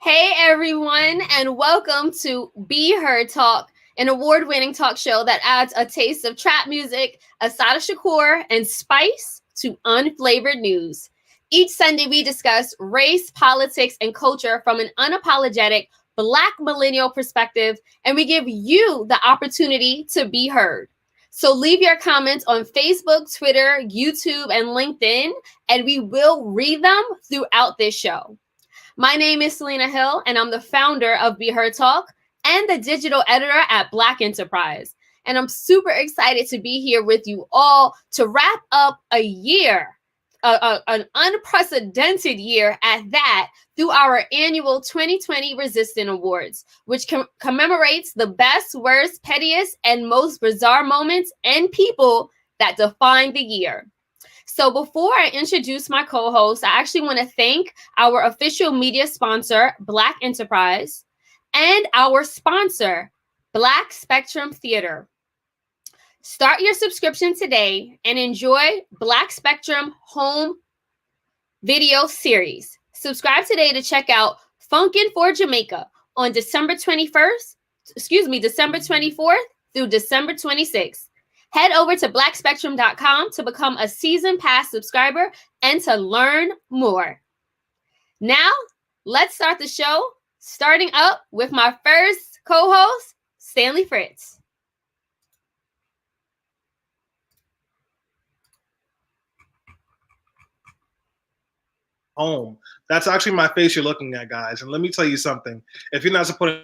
Hey everyone, and welcome to Be Heard Talk, an award-winning talk show that adds a taste of trap music, Asada Shakur, and spice to unflavored news. Each Sunday, we discuss race, politics, and culture from an unapologetic Black millennial perspective, and we give you the opportunity to be heard. So leave your comments on Facebook, Twitter, YouTube, and LinkedIn, and we will read them throughout this show. My name is Selena Hill, and I'm the founder of Be Heard Talk and the digital editor at Black Enterprise. And I'm super excited to be here with you all to wrap up a year, an unprecedented year at that, through our annual 2020 Resistant Awards, which commemorates the best, worst, pettiest, and most bizarre moments and people that defined the year. So before I introduce my co-host, I actually want to thank our official media sponsor, Black Enterprise, and our sponsor, Black Spectrum Theater. Start your subscription today and enjoy Black Spectrum Home Video Series. Subscribe today to check out Funkin' for Jamaica on December 24th through December 26th. Head over to blackspectrum.com to become a season pass subscriber and to learn more. Now, let's start the show, starting up with my first co-host, Stanley Fritz. Home. That's actually my face you're looking at, guys. And let me tell you something. If you're not supporting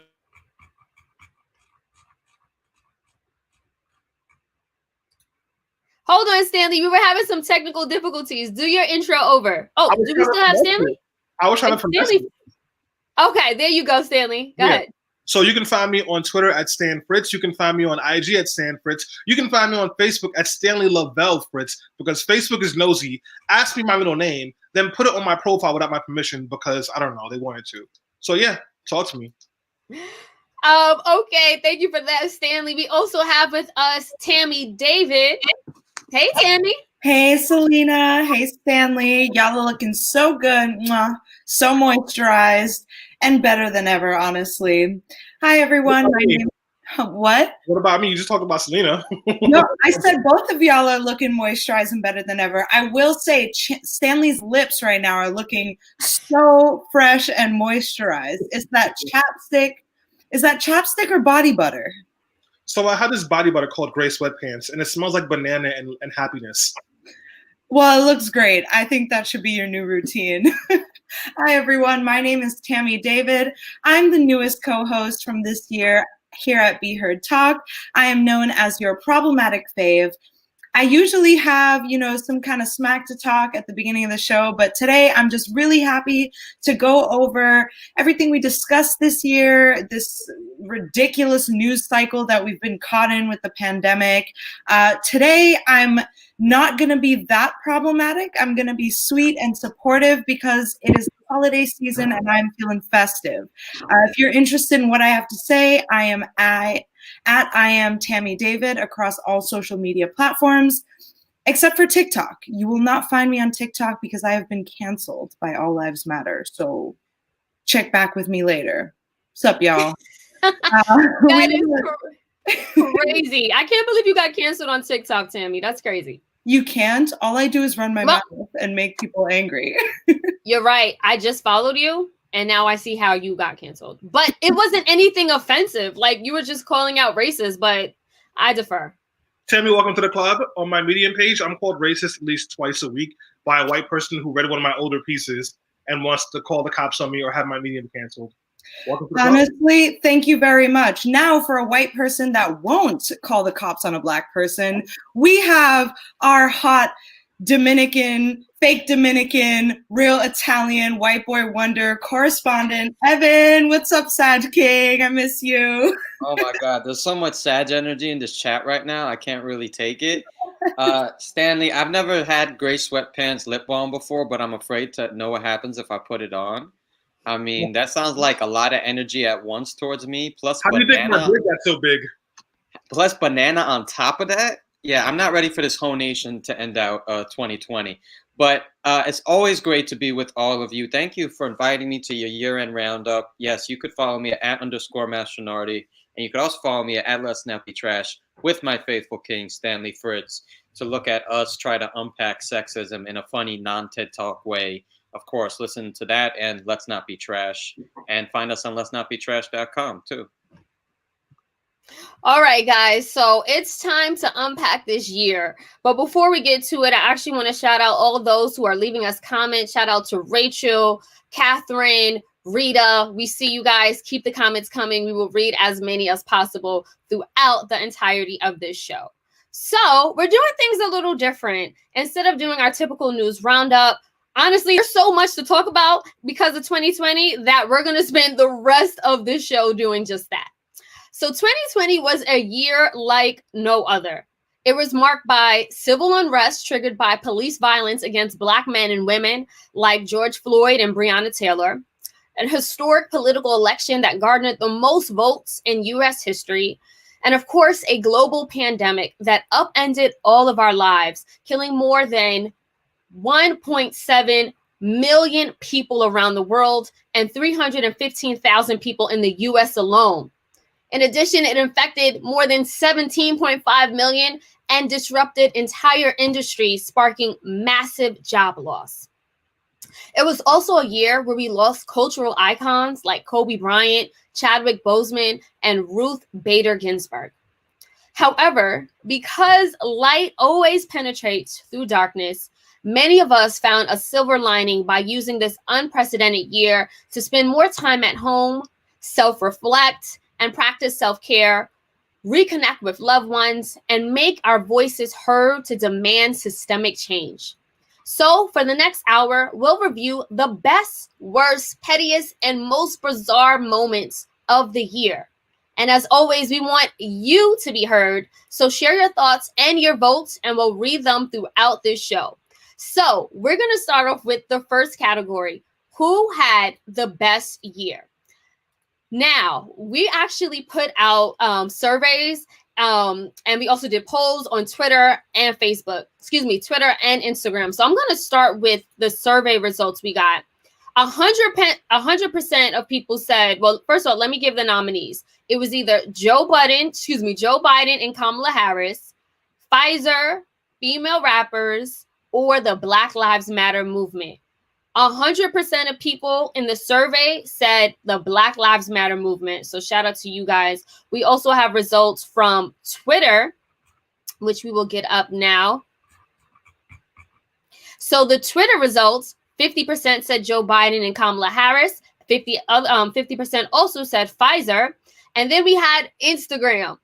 Hold on, Stanley. We were having some technical difficulties. Do your intro over. Oh, do we still have Stanley? I was trying to Stanley. Okay, there you go, Stanley. Go ahead. So you can find me on Twitter at Stan Fritz. You can find me on IG at Stan Fritz. You can find me on Facebook at Stanley Lavelle Fritz, because Facebook is nosy. Ask me my middle name, then put it on my profile without my permission because, I don't know, they wanted to. So yeah, talk to me. Okay, thank you for that, Stanley. We also have with us Tammy David. Hey, Tammy. Hey, Selena. Hey, Stanley. Y'all are looking so good. Mwah. So moisturized and better than ever, honestly. Hi, everyone. What? What about me? You just talked about Selena. No, I said both of y'all are looking moisturized and better than ever. I will say Stanley's lips right now are looking so fresh and moisturized. Is that chapstick? Is that chapstick or body butter? So I have this body butter called Gray Sweatpants, and it smells like banana and happiness. Well, it looks great. I think that should be your new routine. Hi, everyone. My name is Tammy David. I'm the newest co-host from this year here at Be Heard Talk. I am known as your problematic fave. I usually have, some kind of smack to talk at the beginning of the show, but today I'm just really happy to go over everything we discussed this year, this ridiculous news cycle that we've been caught in with the pandemic. Today, I'm not going to be that problematic. I'm going to be sweet and supportive because it is holiday season and I'm feeling festive. If you're interested in what I have to say, I am Tammy David across all social media platforms, except for TikTok. You will not find me on TikTok because I have been canceled by All Lives Matter. So check back with me later. What's up, y'all? That is crazy. I can't believe you got canceled on TikTok, Tammy. That's crazy. You can't. All I do is run my mouth and make people angry. You're right. I just followed you. And now I see how you got canceled. But it wasn't anything offensive. Like, you were just calling out racist, but I defer. Tammy, welcome to the club. On my Medium page, I'm called racist at least twice a week by a white person who read one of my older pieces and wants to call the cops on me or have my Medium canceled. Welcome to the Honestly, thank you very much. Now, for a white person that won't call the cops on a Black person, we have our hot Dominican, fake Dominican, real Italian, white boy wonder correspondent, Evan. What's up, Sag King? I miss you. Oh my God, there's so much Sag energy in this chat right now. I can't really take it. Stanley, I've never had gray sweatpants lip balm before, but I'm afraid to know what happens if I put it on. I mean, that sounds like a lot of energy at once towards me. Plus, how do you think my wig got so big? Plus banana on top of that. Yeah, I'm not ready for this whole nation to end out 2020. But it's always great to be with all of you. Thank you for inviting me to your year-end roundup. Yes, you could follow me at _Mastronardi, and you could also follow me at Let's Not Be Trash with my faithful king, Stanley Fritz, to look at us try to unpack sexism in a funny, non-TED Talk way. Of course, listen to that and Let's Not Be Trash, and find us on letsnotbetrash.com too. All right, guys. So it's time to unpack this year. But before we get to it, I actually want to shout out all of those who are leaving us comments. Shout out to Rachel, Catherine, Rita. We see you guys. Keep the comments coming. We will read as many as possible throughout the entirety of this show. So we're doing things a little different. Instead of doing our typical news roundup, honestly, there's so much to talk about because of 2020 that we're going to spend the rest of this show doing just that. So 2020 was a year like no other. It was marked by civil unrest triggered by police violence against Black men and women like George Floyd and Breonna Taylor, an historic political election that garnered the most votes in U.S. history, and of course, a global pandemic that upended all of our lives, killing more than 1.7 million people around the world and 315,000 people in the U.S. alone. In addition, it infected more than 17.5 million and disrupted entire industries, sparking massive job loss. It was also a year where we lost cultural icons like Kobe Bryant, Chadwick Boseman, and Ruth Bader Ginsburg. However, because light always penetrates through darkness, many of us found a silver lining by using this unprecedented year to spend more time at home, self-reflect, and practice self-care, reconnect with loved ones, and make our voices heard to demand systemic change. So for the next hour, we'll review the best, worst, pettiest, and most bizarre moments of the year. And as always, we want you to be heard. So share your thoughts and your votes, and we'll read them throughout this show. So we're going to start off with the first category. Who had the best year? Now, we actually put out surveys, and we also did polls on Twitter and Twitter and Instagram. So I'm going to start with the survey results we got. 100% of people said, well, first of all, let me give the nominees. It was either Joe Biden and Kamala Harris, Pfizer, female rappers, or the Black Lives Matter movement. 100% of people in the survey said the Black Lives Matter movement. So shout out to you guys. We also have results from Twitter, which we will get up now. So the Twitter results, 50% said Joe Biden and Kamala Harris. 50% also said Pfizer. And then we had Instagram.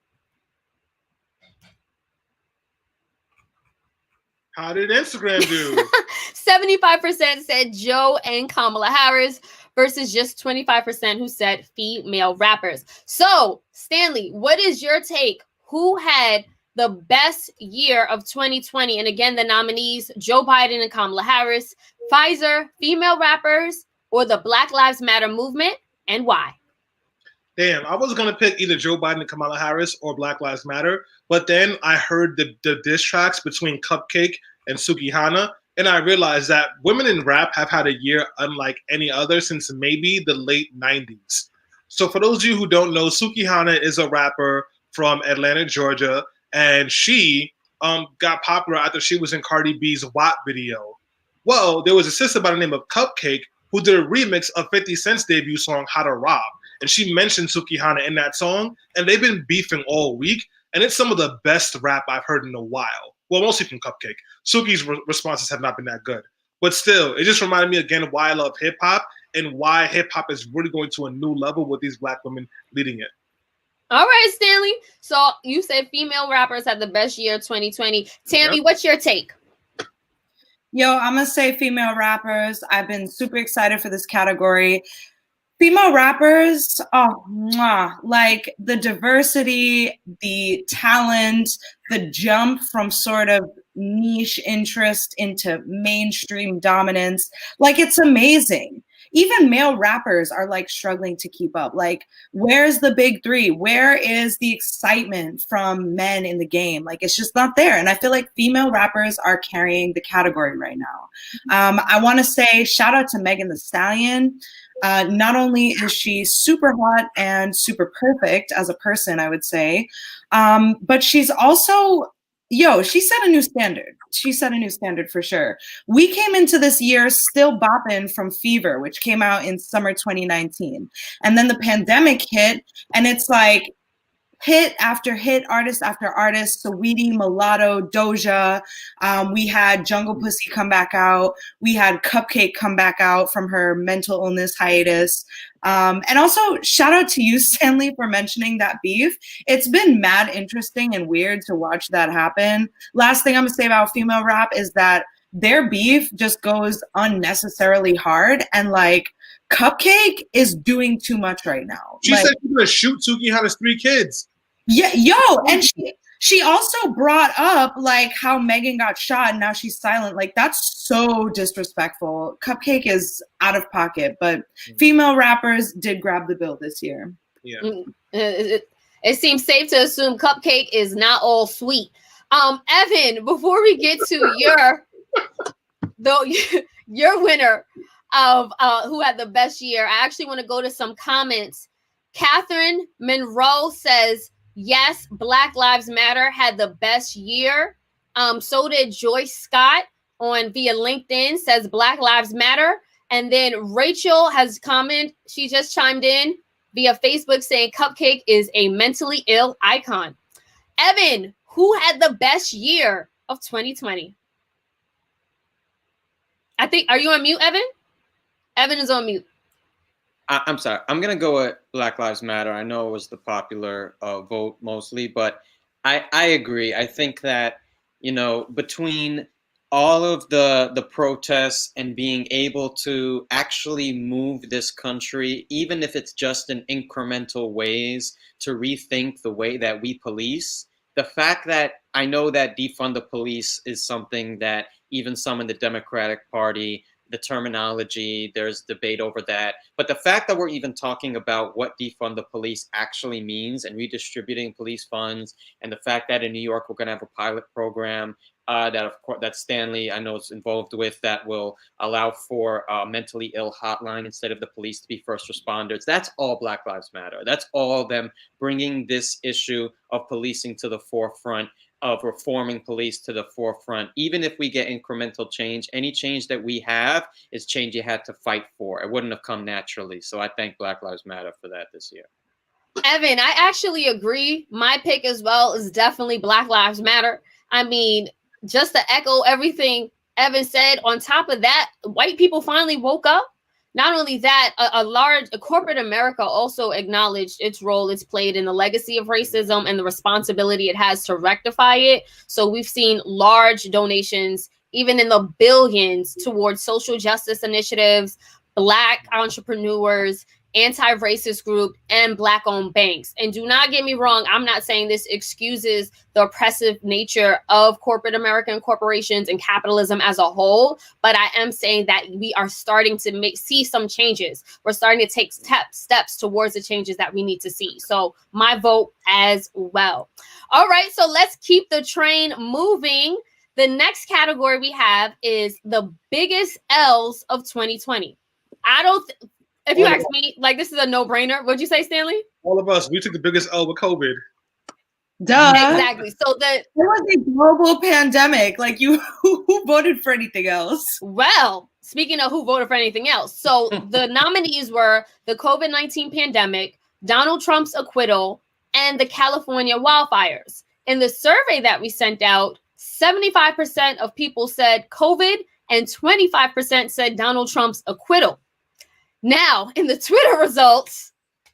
How did Instagram do? 75% said Joe and Kamala Harris versus just 25% who said female rappers. So, Stanley, what is your take? Who had the best year of 2020? And again, the nominees, Joe Biden and Kamala Harris, Pfizer, female rappers, or the Black Lives Matter movement, and why? Damn, I was going to pick either Joe Biden and Kamala Harris or Black Lives Matter, but then I heard the diss tracks between Cupcake and Sukihana, and I realized that women in rap have had a year unlike any other since maybe the late 90s. So for those of you who don't know, Sukihana is a rapper from Atlanta, Georgia, and she got popular after she was in Cardi B's WAP video. Well, there was a sister by the name of Cupcake who did a remix of 50 Cent's debut song, How to Rob. And she mentioned Sukihana in that song, and they've been beefing all week, and it's some of the best rap I've heard in a while. Well, mostly from Cupcake. Suki's responses have not been that good. But still, it just reminded me again why I love hip-hop and why hip-hop is really going to a new level with these Black women leading it. All right, Stanley. So you said female rappers had the best year of 2020. Tammy, What's your take? Yo, I'm going to say female rappers. I've been super excited for this category. Female rappers, like the diversity, the talent, the jump from sort of niche interest into mainstream dominance, like it's amazing. even male rappers are like struggling to keep up. Like, where's the big three? Where is the excitement from men in the game? Like, it's just not there. And I feel like female rappers are carrying the category right now. I want to say shout out to Megan Thee Stallion. Not only is she super hot and super perfect as a person, I would say, but she's also, she set a new standard. She set a new standard for sure. We came into this year still bopping from Fever, which came out in summer 2019. And then the pandemic hit, and it's like, hit after hit, artist after artist, Saweetie, Mulatto, Doja. We had Jungle Pussy come back out. We had Cupcake come back out from her mental illness hiatus. And also, shout out to you, Stanley, for mentioning that beef. It's been mad interesting and weird to watch that happen. Last thing I'm going to say about female rap is that their beef just goes unnecessarily hard, and like, Cupcake is doing too much right now. She said she's gonna shoot Sukihana's 3 kids. Yeah, and she also brought up like how Megan got shot and now she's silent. Like, that's so disrespectful. Cupcake is out of pocket, but female rappers did grab the bill this year. Yeah. It seems safe to assume Cupcake is not all sweet. Evan, before we get to your winner of who had the best year, I actually want to go to some comments. Catherine Monroe says, yes, Black Lives Matter had the best year. So did Joyce Scott via LinkedIn, says Black Lives Matter. And then Rachel has commented, she just chimed in via Facebook saying Cupcake is a mentally ill icon. Evan, who had the best year of 2020? Are you on mute, Evan? Evan is on mute. I'm sorry. I'm going to go with Black Lives Matter. I know it was the popular vote mostly, but I agree. I think that, between all of the protests and being able to actually move this country, even if it's just in incremental ways, to rethink the way that we police, the fact that I know that defund the police is something that even some in the Democratic Party, the terminology, there's debate over that. But the fact that we're even talking about what defund the police actually means and redistributing police funds, and the fact that in New York we're going to have a pilot program that Stanley, I know, is involved with, that will allow for a mentally ill hotline instead of the police to be first responders. That's all Black Lives Matter. That's all them bringing this issue of policing to the forefront, of reforming police to the forefront. Even if we get incremental change, any change that we have is change you had to fight for. It wouldn't have come naturally. So I thank Black Lives Matter for that this year. Evan, I actually agree. My pick as well is definitely Black Lives Matter. I mean, just to echo everything Evan said, on top of that, white people finally woke up. Not only that, a corporate America also acknowledged its role it's played in the legacy of racism and the responsibility it has to rectify it. So we've seen large donations, even in the billions, towards social justice initiatives, Black entrepreneurs, anti-racist group, and Black-owned banks. And do not get me wrong, I'm not saying this excuses the oppressive nature of corporate American corporations and capitalism as a whole, but I am saying that we are starting to see some changes. We're starting to take steps towards the changes that we need to see. So my vote as well. All right, so let's keep the train moving. The next category we have is the biggest L's of 2020. If you ask me, like, this is a no-brainer. What'd you say, Stanley? All of us, we took the biggest L with COVID. Duh. Exactly. So it was a global pandemic. Like, who voted for anything else? Well, speaking of who voted for anything else, so the nominees were the COVID-19 pandemic, Donald Trump's acquittal, and the California wildfires. In the survey that we sent out, 75% of people said COVID and 25% said Donald Trump's acquittal. Now, in the Twitter results,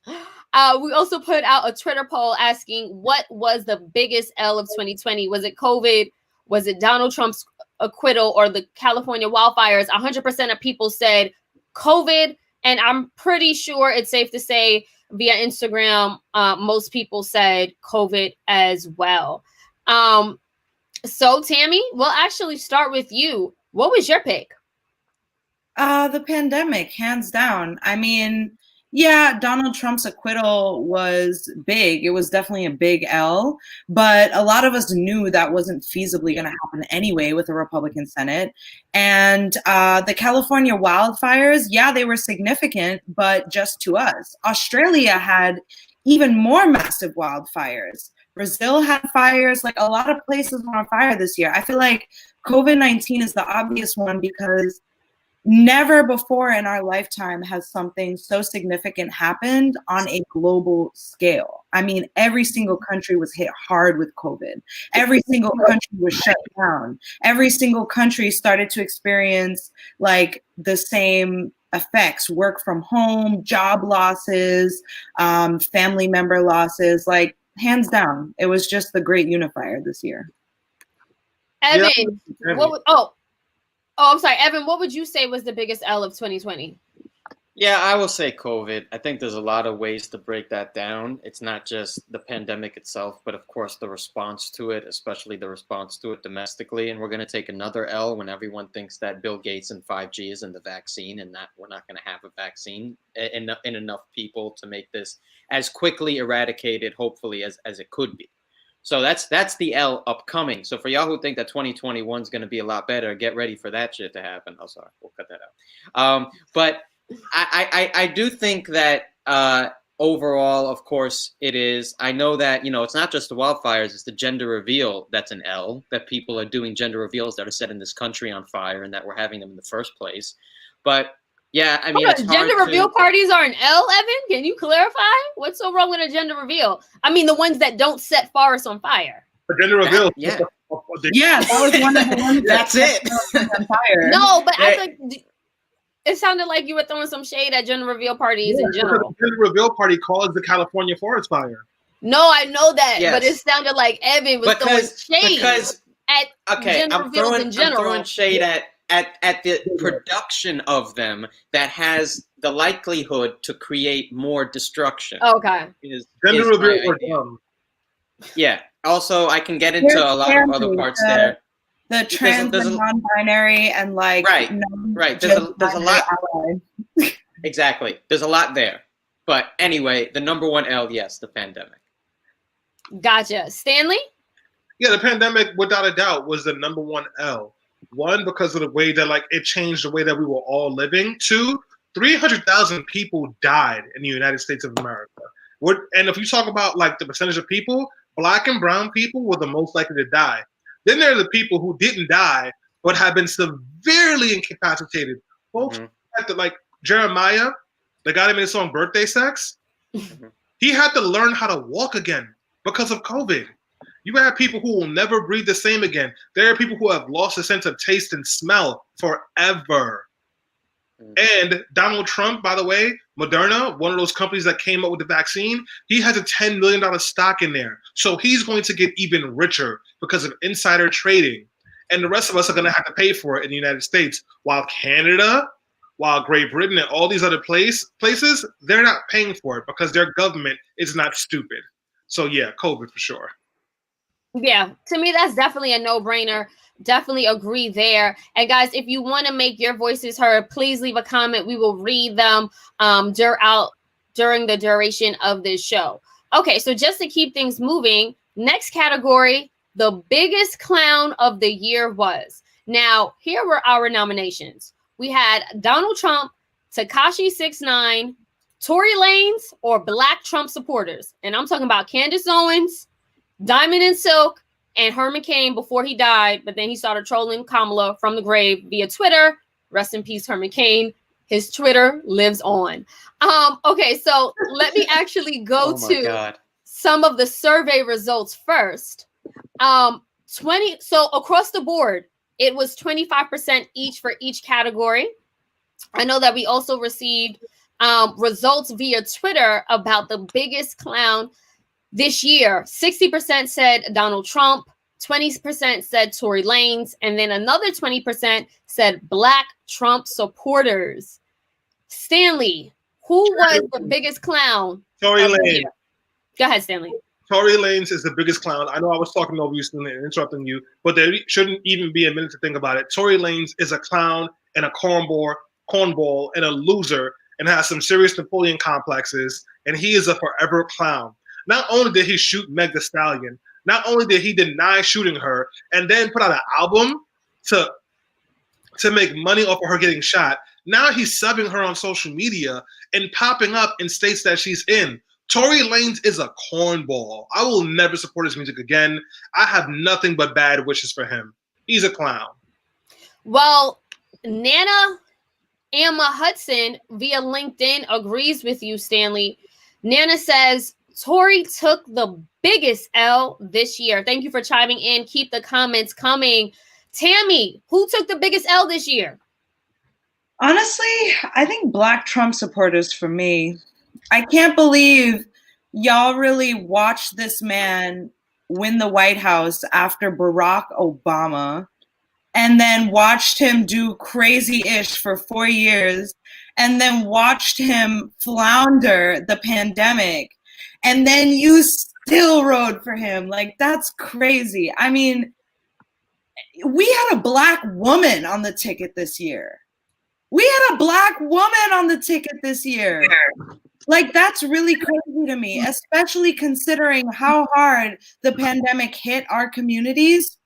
we also put out a Twitter poll asking what was the biggest L of 2020? Was it COVID? Was it Donald Trump's acquittal or the California wildfires? 100% of people said COVID. And I'm pretty sure it's safe to say via Instagram, most people said COVID as well. So, Tammy, we'll actually start with you. What was your pick? The pandemic, hands down. I mean, yeah, Donald Trump's acquittal was big. It was definitely a big L, but a lot of us knew that wasn't feasibly going to happen anyway with a Republican Senate. And the California wildfires, yeah, they were significant, but just to us. Australia had even more massive wildfires. Brazil had fires. Like a lot of places were on fire this year. I feel like COVID-19 is the obvious one because never before in our lifetime has something so significant happened on a global scale. I mean, every single country was hit hard with COVID. Every single country was shut down. Every single country started to experience like the same effects, work from home, job losses, family member losses, like hands down. It was just the great unifier this year. Evan, I'm sorry, Evan, what would you say was the biggest L of 2020? Yeah, I will say COVID. I think there's a lot of ways to break that down. It's not just the pandemic itself, but of course the response to it, especially the response to it domestically. And we're going to take another L when everyone thinks that Bill Gates and 5G is in the vaccine and that we're not going to have a vaccine in enough people to make this as quickly eradicated, hopefully, as it could be. So that's the L upcoming. So for y'all who think that 2021 is going to be a lot better, get ready for that shit to happen. Oh, sorry, we'll cut that out. But I do think that overall, of course, it is. I know that, it's not just the wildfires, it's the gender reveal that's an L, that people are doing gender reveals that are setting this country on fire and that we're having them in the first place. But yeah, I mean, gender reveal parties are an L, Evan? Can you clarify? What's so wrong with a gender reveal? I mean, the ones that don't set forests on fire. The gender reveal. Yeah, that was one of the ones. That's it. On fire. No, but I think it sounded like you were throwing some shade at gender reveal parties in general. The gender reveal party caused the California forest fire. No, I know that, but it sounded like Evan was throwing shade at gender reveals in general. I'm throwing shade at the production of them that has the likelihood to create more destruction. Okay. Gender reveal were dumb. Yeah. Also, I can get into a lot of other parts there. The trans and non-binary and like right. There's a lot. Exactly. There's a lot there. But anyway, the number one L, yes, the pandemic. Gotcha. Stanley? Yeah, the pandemic, without a doubt, was the number one L. One, because of the way that it changed the way that we were all living. Two, 300,000 people died in the United States of America. And if you talk about the percentage of people, Black and brown people were the most likely to die. Then there are the people who didn't die but have been severely incapacitated. Folks, Jeremiah, the guy that made the song "Birthday Sex," he had to learn how to walk again because of COVID. You have people who will never breathe the same again. There are people who have lost a sense of taste and smell forever. And Donald Trump, by the way, Moderna, one of those companies that came up with the vaccine, he has a $10 million stock in there. So he's going to get even richer because of insider trading. And the rest of us are going to have to pay for it in the United States. While Canada, while Great Britain and all these other places, they're not paying for it because their government is not stupid. So yeah, COVID for sure. Yeah, to me, that's definitely a no-brainer. Definitely agree there. And guys, if you want to make your voices heard, please leave a comment. We will read them during the duration of this show. Okay, so just to keep things moving, next category, the biggest clown of the year was. Now, here were our nominations. We had Donald Trump, Tekashi 6ix9ine, Tory Lanez, or Black Trump supporters. And I'm talking about Candace Owens, Diamond and Silk, and Herman Cain before he died, but then he started trolling Kamala from the grave via Twitter. Rest in peace, Herman Cain. His Twitter lives on. Okay, so let me actually go to some of the survey results first. So across the board, it was 25% each for each category. I know that we also received results via Twitter about the biggest clown this year. 60% said Donald Trump, 20% said Tory Lanez, and then another 20% said Black Trump supporters. Stanley, who was the biggest clown? Tory Lanez. Go ahead, Stanley. Tory Lanez is the biggest clown. I know I was talking over you and interrupting you, but there shouldn't even be a minute to think about it. Tory Lanez is a clown and a cornball cornball and a loser and has some serious Napoleon complexes, and he is a forever clown. Not only did he shoot Meg Thee Stallion, not only did he deny shooting her and then put out an album to make money off of her getting shot, now he's subbing her on social media and popping up in states that she's in. Tory Lanez is a cornball. I will never support his music again. I have nothing but bad wishes for him. He's a clown. Well, Nana Emma Hudson via LinkedIn agrees with you, Stanley. Nana says, Tory took the biggest L this year. Thank you for chiming in. Keep the comments coming. Tammy, who took the biggest L this year? Honestly, I think Black Trump supporters for me. I can't believe y'all really watched this man win the White House after Barack Obama and then watched him do crazy-ish for 4 years and then watched him flounder the pandemic. And then you still rode for him. Like, that's crazy. I mean, we had a Black woman on the ticket this year. We had a Black woman on the ticket this year. Like, that's really crazy to me, especially considering how hard the pandemic hit our communities,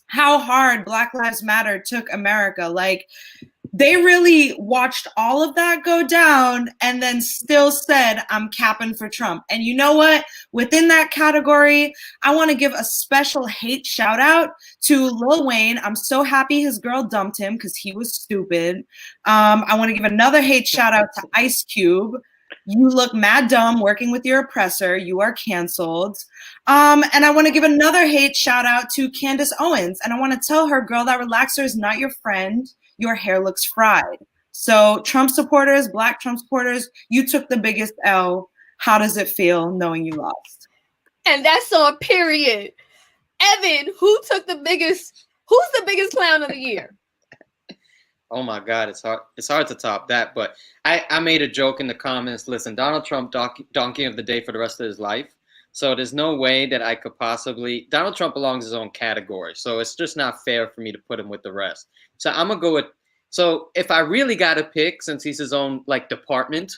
how hard Black Lives Matter took America. Like, they really watched all of that go down and then still said, I'm capping for Trump. And you know what? Within that category, I want to give a special hate shout out to Lil Wayne. I'm so happy his girl dumped him because he was stupid. I want to give another hate shout out to Ice Cube. You look mad dumb working with your oppressor. You are canceled. And I want to give another hate shout out to Candace Owens. And I want to tell her, girl, that relaxer is not your friend. Your hair looks fried. So Trump supporters, Black Trump supporters, you took the biggest L. How does it feel knowing you lost? And that's on period. Evan, who's the biggest clown of the year? Oh my God, it's hard to top that. But I made a joke in the comments. Listen, Donald Trump donkey of the day for the rest of his life. So there's no way that I could possibly. Donald Trump belongs in his own category. So it's just not fair for me to put him with the rest. So I'm gonna go with. So if I really got to pick, since he's his own like department,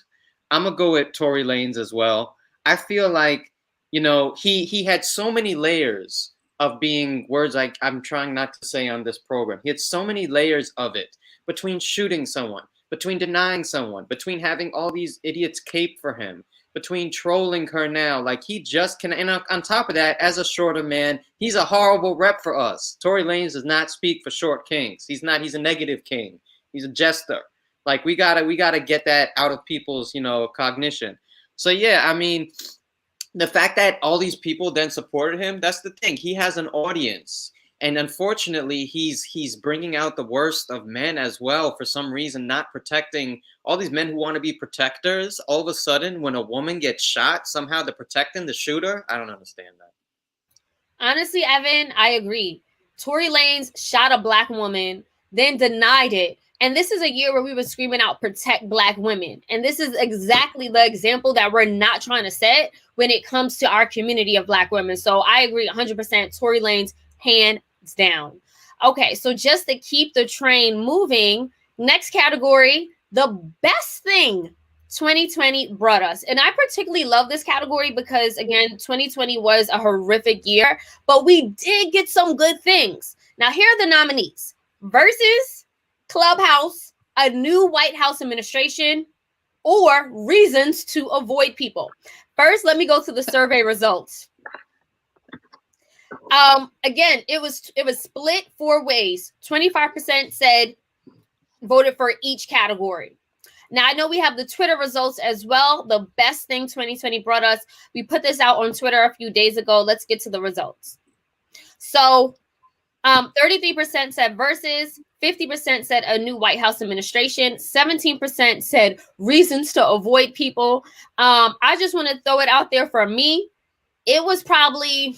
I'm gonna go with Tory Lanez as well. I feel like, you know, he had so many layers of being words I'm trying not to say on this program. He had so many layers of it, between shooting someone, between denying someone, between having all these idiots cape for him, between trolling her now. Like, he just can. And on top of that, as a shorter man, he's a horrible rep for us. Tory Lanez does not speak for short kings. He's a negative king. He's a jester. Like, we gotta get that out of people's, you know, cognition. So yeah, I mean, the fact that all these people then supported him, that's the thing. He has an audience. And unfortunately, he's bringing out the worst of men as well, for some reason, not protecting all these men who want to be protectors. All of a sudden, when a woman gets shot, somehow they're protecting the shooter. I don't understand that. Honestly, Evan, I agree. Tory Lanez shot a Black woman, then denied it. And this is a year where we were screaming out, protect Black women. And this is exactly the example that we're not trying to set when it comes to our community of Black women. So I agree 100%. Tory Lanez, hands down. Okay, so just to keep the train moving, next category, the best thing 2020 brought us. And I particularly love this category because, again, 2020 was a horrific year, but we did get some good things. Now, here are the nominees: Versus, Clubhouse, a new White House administration, or reasons to avoid people. First, let me go to the survey results. Again, it was split 4 ways. 25% said voted for each category. Now, I know we have the Twitter results as well. The best thing 2020 brought us. We put this out on Twitter a few days ago. Let's get to the results. So 33% said Versus, 50% said a new White House administration, 17% said reasons to avoid people. I just want to throw it out there for me. It was probably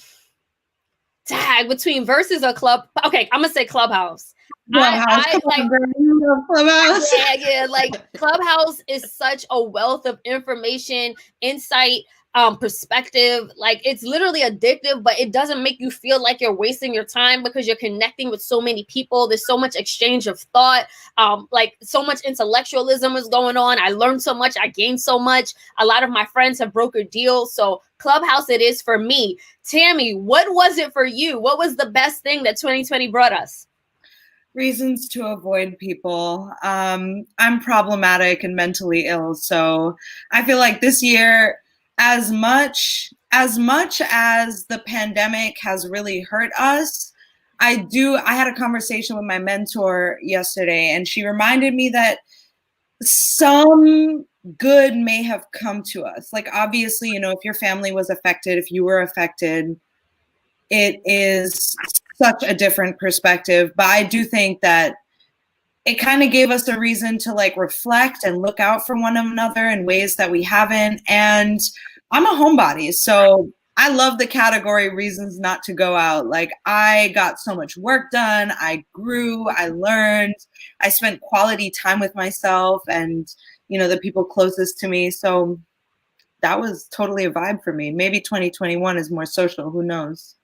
tag between Versus or Club. Okay, I'm gonna say Clubhouse. Clubhouse. Yeah. Like, Clubhouse is such a wealth of information, insight. perspective. Like, it's literally addictive, but it doesn't make you feel like you're wasting your time because you're connecting with so many people. There's so much exchange of thought. Like, so much intellectualism is going on. I learned so much. I gained so much. A lot of my friends have brokered deals. So Clubhouse it is for me. Tammy, what was it for you? What was the best thing that 2020 brought us? Reasons to avoid people. I'm problematic and mentally ill, so I feel like this year, as much as the pandemic has really hurt us, I had a conversation with my mentor yesterday, and she reminded me that some good may have come to us. Like, obviously, you know, if your family was affected, if you were affected, it is such a different perspective. But I do think that it kind of gave us a reason to like reflect and look out for one another in ways that we haven't. And I'm a homebody, so I love the category reasons not to go out. Like, I got so much work done. I grew, I learned, I spent quality time with myself and, you know, the people closest to me. So that was totally a vibe for me. Maybe 2021 is more social, who knows?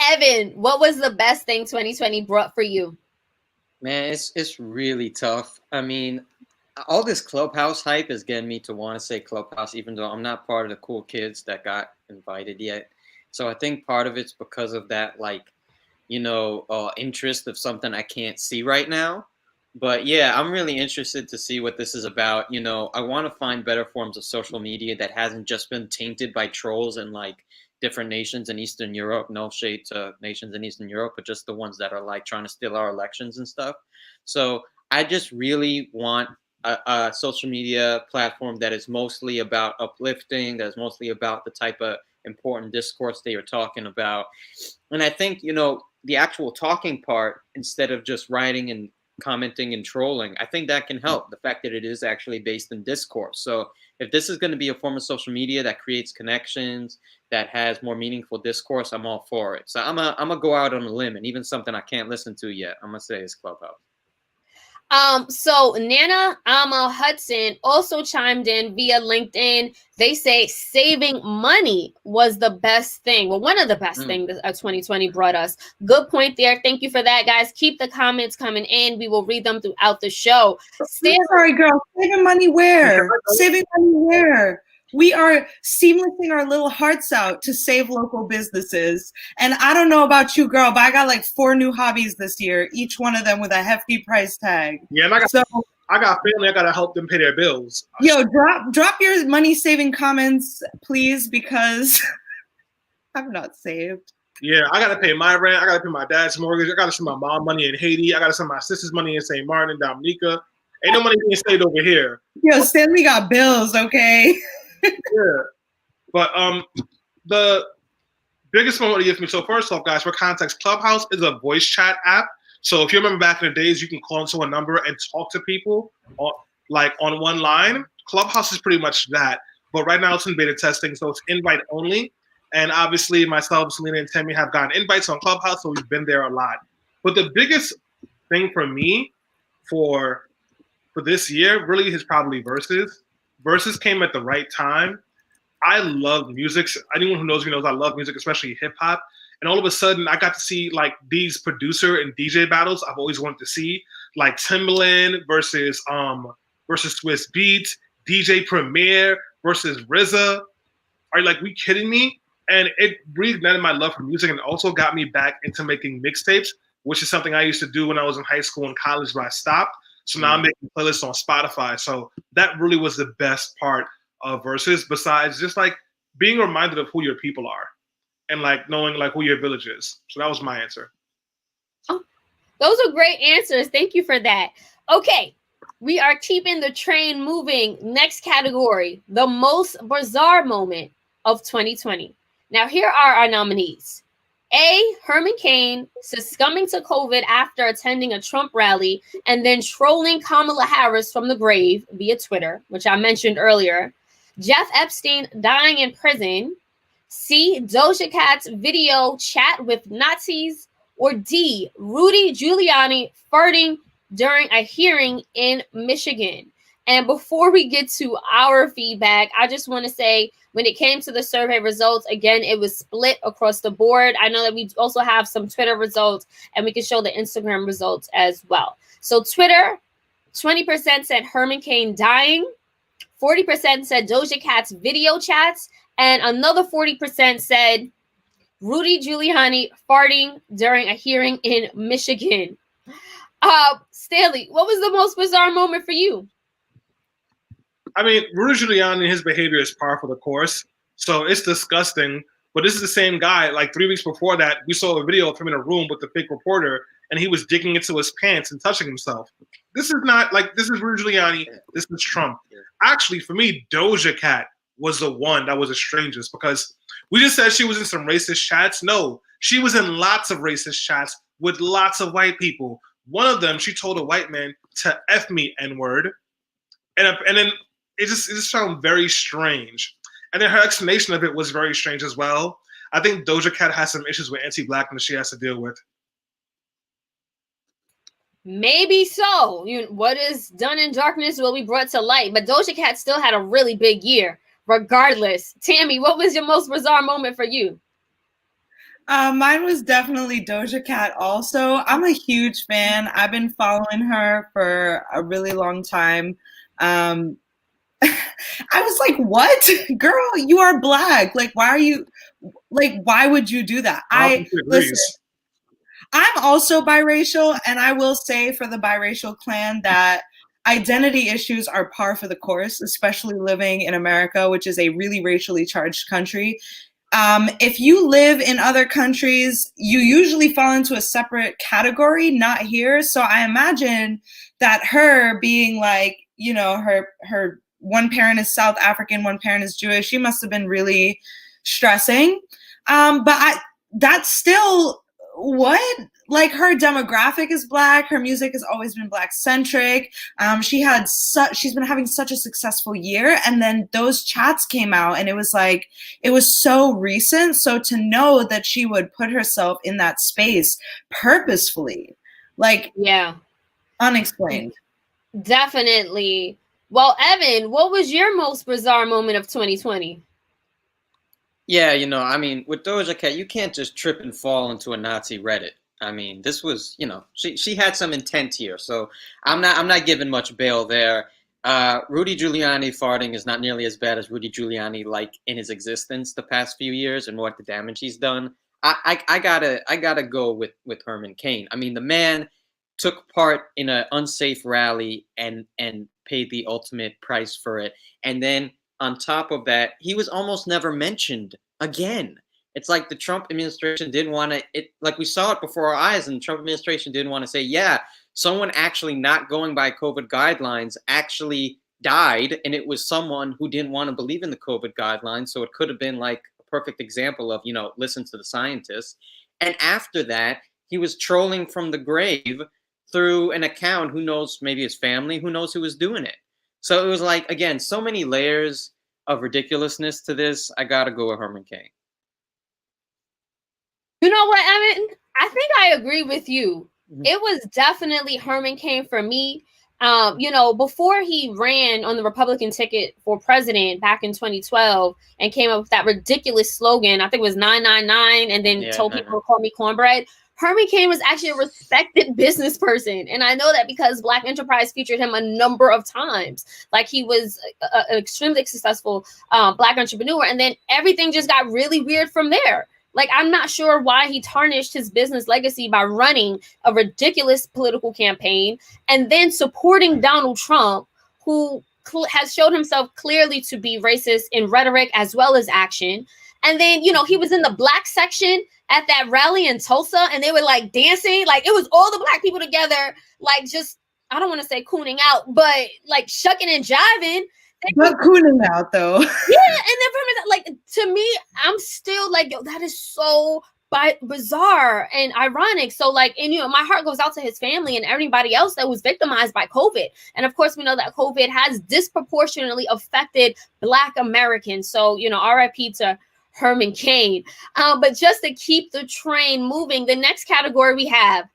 Evan, what was the best thing 2020 brought for you? Man, it's really tough. I mean, all this Clubhouse hype is getting me to want to say Clubhouse, even though I'm not part of the cool kids that got invited yet. So I think part of it's because of that, like, you know, interest of something I can't see right now. But yeah, I'm really interested to see what this is about. You know, I want to find better forms of social media that hasn't just been tainted by trolls and like different nations in Eastern Europe. No shade to nations in Eastern Europe, but just the ones that are like trying to steal our elections and stuff. So I just really want a social media platform that is mostly about uplifting, that is mostly about the type of important discourse they are talking about. And I think, you know, the actual talking part, instead of just writing and commenting and trolling, I think that can help. The fact that it is actually based in discourse. So if this is going to be a form of social media that creates connections, that has more meaningful discourse, I'm all for it. So I'm gonna go out on a limb, and even something I can't listen to yet, I'm gonna say is Clubhouse. So Nana Ama Hudson also chimed in via LinkedIn. They say saving money was the best thing. Well, one of the best things that 2020 brought us. Good point there. Thank you for that, guys. Keep the comments coming in. We will read them throughout the show. Sorry, girl. Saving money where? Saving money where? We are seamlessing our little hearts out to save local businesses. And I don't know about you, girl, but I got like 4 new hobbies this year, each one of them with a hefty price tag. Yeah, and I got family. I gotta help them pay their bills. Yo, drop your money saving comments, please, because I'm not saved. Yeah, I gotta pay my rent. I gotta pay my dad's mortgage. I gotta send my mom money in Haiti. I gotta send my sister's money in St. Martin and Dominica. Ain't no money being saved over here. Yo, Stanley got bills, okay? Yeah, but the biggest one to give me. So first off, guys, for context, Clubhouse is a voice chat app. So if you remember back in the days, you can call into a number and talk to people on one line. Clubhouse is pretty much that, but right now it's in beta testing, so it's invite only. And obviously, myself, Selena, and Tammy have gotten invites on Clubhouse, so we've been there a lot. But the biggest thing for me for this year really is probably Versus. Versus came at the right time. I love music. Anyone who knows me knows I love music, especially hip hop. And all of a sudden, I got to see like these producer and DJ battles I've always wanted to see, like Timbaland versus Swiss Beats, DJ Premier versus RZA. Are you like, we kidding me? And it reignited my love for music and also got me back into making mixtapes, which is something I used to do when I was in high school and college, but I stopped. So now I'm making playlists on Spotify. So that really was the best part of Versus, besides just like being reminded of who your people are and like knowing like who your village is. So that was my answer. Oh, those are great answers. Thank you for that. Okay, we are keeping the train moving. Next category, the most bizarre moment of 2020. Now, here are our nominees. A, Herman Cain succumbing to COVID after attending a Trump rally and then trolling Kamala Harris from the grave via Twitter, which I mentioned earlier. Jeff Epstein dying in prison. C, Doja Cat's video chat with Nazis. Or D, Rudy Giuliani farting during a hearing in Michigan. And before we get to our feedback, I just want to say when it came to the survey results, again, it was split across the board. I know that we also have some Twitter results, and we can show the Instagram results as well. So Twitter, 20% said Herman Cain dying, 40% said Doja Cat's video chats, and another 40% said Rudy Giuliani farting during a hearing in Michigan. Stanley, what was the most bizarre moment for you? I mean, Rudy Giuliani, his behavior is par for the course, so it's disgusting. But this is the same guy. Like 3 weeks before that, we saw a video of him in a room with the fake reporter, and he was digging into his pants and touching himself. This is not like, this is Rudy Giuliani. This is Trump. Actually, for me, Doja Cat was the one that was the strangest, because we just said she was in some racist chats. No, she was in lots of racist chats with lots of white people. One of them, she told a white man to F me N-word. And then it just sounded very strange. And then her explanation of it was very strange as well. I think Doja Cat has some issues with anti-blackness she has to deal with. Maybe so. What is done in darkness will be brought to light. But Doja Cat still had a really big year, regardless. Tammy, what was your most bizarre moment for you? Mine was definitely Doja Cat also. I'm a huge fan. I've been following her for a really long time. I was like, what? Girl, you are Black. Like, why would you do that? Listen, I'm also biracial, and I will say for the biracial clan that identity issues are par for the course, especially living in America, which is a really racially charged country. If you live in other countries, you usually fall into a separate category, not here. So I imagine that her being like, her one parent is South African, one parent is Jewish, she must have been really stressing. But that's still what? Like, her demographic is Black. Her music has always been Black centric. She's been having such a successful year. And then those chats came out, and it was so recent. So to know that she would put herself in that space purposefully, unexplained. Definitely. Well, Evan, what was your most bizarre moment of 2020? Yeah, I mean, with Doja Cat, you can't just trip and fall into a Nazi Reddit. I mean, this was, she had some intent here, so I'm not giving much bail there. Rudy Giuliani farting is not nearly as bad as Rudy Giuliani in his existence the past few years and what the damage he's done. I gotta go with Herman Cain. I mean, the man took part in an unsafe rally and paid the ultimate price for it, and then on top of that, he was almost never mentioned again. It's like the Trump administration didn't want to, like we saw it before our eyes, and the Trump administration didn't want to say, yeah, someone actually not going by COVID guidelines actually died, and it was someone who didn't want to believe in the COVID guidelines, so it could have been like a perfect example of, listen to the scientists. And after that, he was trolling from the grave through an account, who knows, maybe his family, who knows who was doing it. So it was like, again, so many layers of ridiculousness to this. I gotta go with Herman Cain. You know what, Evan? I think I agree with you. It was definitely Herman Cain for me. Before he ran on the Republican ticket for president back in 2012 and came up with that ridiculous slogan, I think it was 999, and then told people to call me cornbread. Herman Cain was actually a respected business person. And I know that because Black Enterprise featured him a number of times. Like, he was an extremely successful Black entrepreneur. And then everything just got really weird from there. Like, I'm not sure why he tarnished his business legacy by running a ridiculous political campaign and then supporting Donald Trump, who has shown himself clearly to be racist in rhetoric as well as action. And then, he was in the Black section at that rally in Tulsa, and they were like dancing. Like, it was all the Black people together, like, just, I don't want to say cooning out, but like shucking and jiving. But cooning out, though. Yeah, and then from like, to me, I'm still like, yo, that is so bizarre and ironic. So like, and my heart goes out to his family and everybody else that was victimized by COVID. And of course, we know that COVID has disproportionately affected Black Americans. So, RIP to Herman Cain. But just to keep the train moving, the next category we have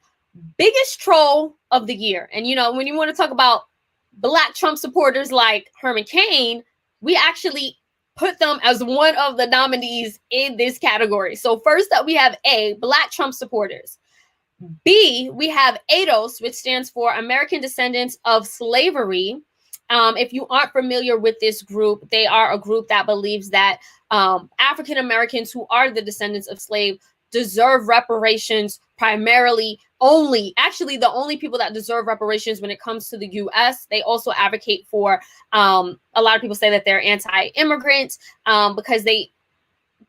biggest troll of the year. And when you want to talk about Black Trump supporters like Herman Cain, we actually put them as one of the nominees in this category. So first up, we have A, Black Trump supporters. B, we have ADOS, which stands for American Descendants of Slavery. If you aren't familiar with this group, they are a group that believes that African Americans who are the descendants of slaves deserve reparations primarily actually the only people that deserve reparations when it comes to the U.S. They also advocate for, a lot of people say that they're anti-immigrant because they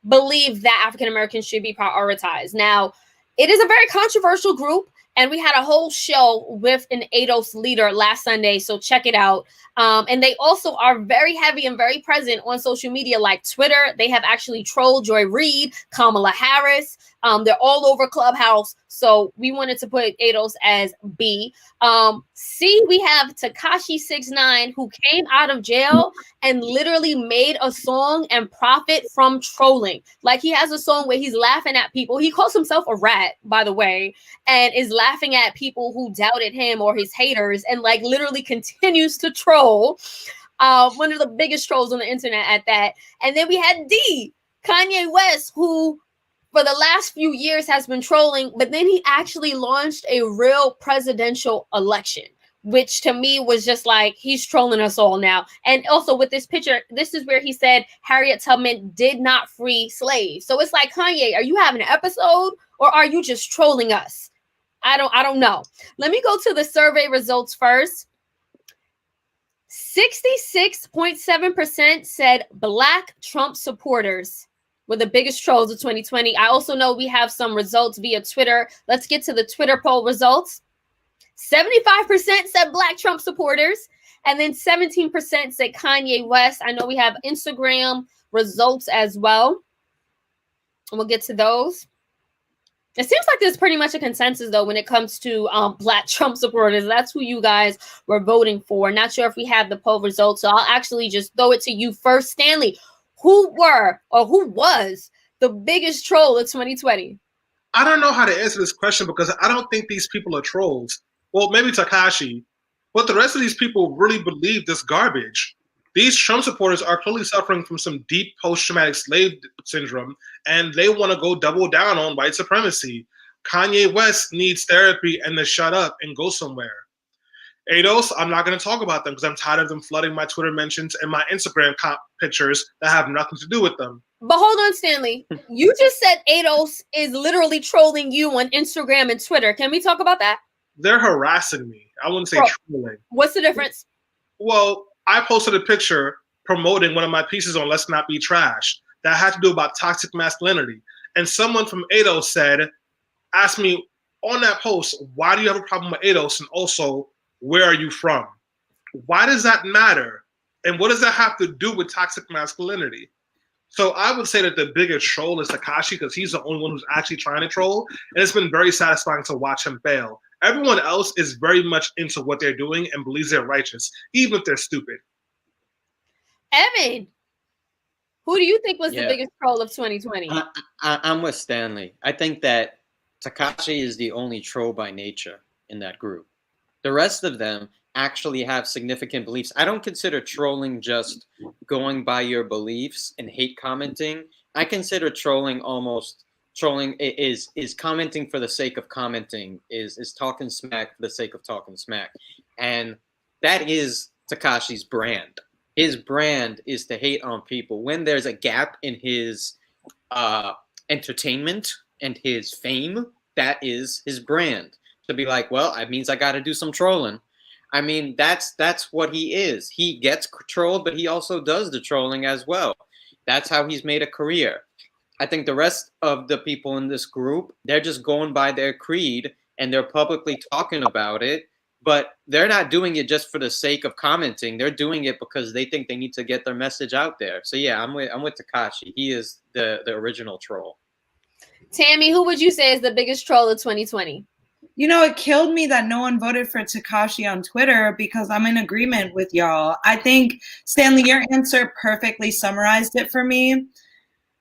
believe that African Americans should be prioritized. Now, it is a very controversial group, and we had a whole show with an ADOS leader last Sunday, so check it out. And they also are very heavy and very present on social media like Twitter. They have actually trolled Joy Reid, Kamala Harris. They're all over Clubhouse. So we wanted to put ADOS as B. C, we have Tekashi 6ix9ine, who came out of jail and literally made a song and profit from trolling. Like, he has a song where he's laughing at people. He calls himself a rat, by the way, and is laughing at people who doubted him or his haters, and like literally continues to troll. One of the biggest trolls on the internet at that. And then we had D, Kanye West, who for the last few years has been trolling, but then he actually launched a real presidential election, which to me was just like, he's trolling us all now. And also with this picture, this is where he said Harriet Tubman did not free slaves. So it's like, Kanye, are you having an episode or are you just trolling us? I don't know. Let me go to the survey results first. 66.7% said Black Trump supporters were the biggest trolls of 2020. I also know we have some results via Twitter. Let's get to the Twitter poll results. 75% said Black Trump supporters, and then 17% said Kanye West. I know we have Instagram results as well, and we'll get to those. It seems like there's pretty much a consensus, though, when it comes to Black Trump supporters. That's who you guys were voting for. Not sure if we have the poll results, so I'll actually just throw it to you first. Stanley, who was the biggest troll of 2020? I don't know how to answer this question because I don't think these people are trolls. Well, maybe Tekashi, but the rest of these people really believe this garbage. These Trump supporters are clearly suffering from some deep post-traumatic slave syndrome, and they want to go double down on white supremacy. Kanye West needs therapy and to shut up and go somewhere. ADOS, I'm not going to talk about them because I'm tired of them flooding my Twitter mentions and my Instagram pictures that have nothing to do with them. But hold on, Stanley. You just said ADOS is literally trolling you on Instagram and Twitter. Can we talk about that? They're harassing me. I wouldn't say trolling. What's the difference? Well, I posted a picture promoting one of my pieces on Let's Not Be Trash that had to do about toxic masculinity. And someone from ADOS asked me on that post, why do you have a problem with ADOS? And also, where are you from? Why does that matter? And what does that have to do with toxic masculinity? So I would say that the biggest troll is Tekashi because he's the only one who's actually trying to troll. And it's been very satisfying to watch him fail. Everyone else is very much into what they're doing and believes they're righteous, even if they're stupid. Evan, who do you think was the biggest troll of 2020? I'm with Stanley. I think that Tekashi is the only troll by nature in that group. The rest of them actually have significant beliefs. I don't consider trolling just going by your beliefs and hate commenting. I consider trolling is commenting for the sake of commenting, is talking smack for the sake of talking smack. And that is Tekashi's brand. His brand is to hate on people. When there's a gap in his entertainment and his fame, that is his brand. To be like, well, it means I got to do some trolling. I mean, that's what he is. He gets trolled, but he also does the trolling as well. That's how he's made a career. I think the rest of the people in this group, they're just going by their creed and they're publicly talking about it, but they're not doing it just for the sake of commenting. They're doing it because they think they need to get their message out there. So yeah, I'm with Tekashi. He is the original troll. Tammy, who would you say is the biggest troll of 2020? You know, it killed me that no one voted for Tekashi on Twitter because I'm in agreement with y'all. I think, Stanley, your answer perfectly summarized it for me.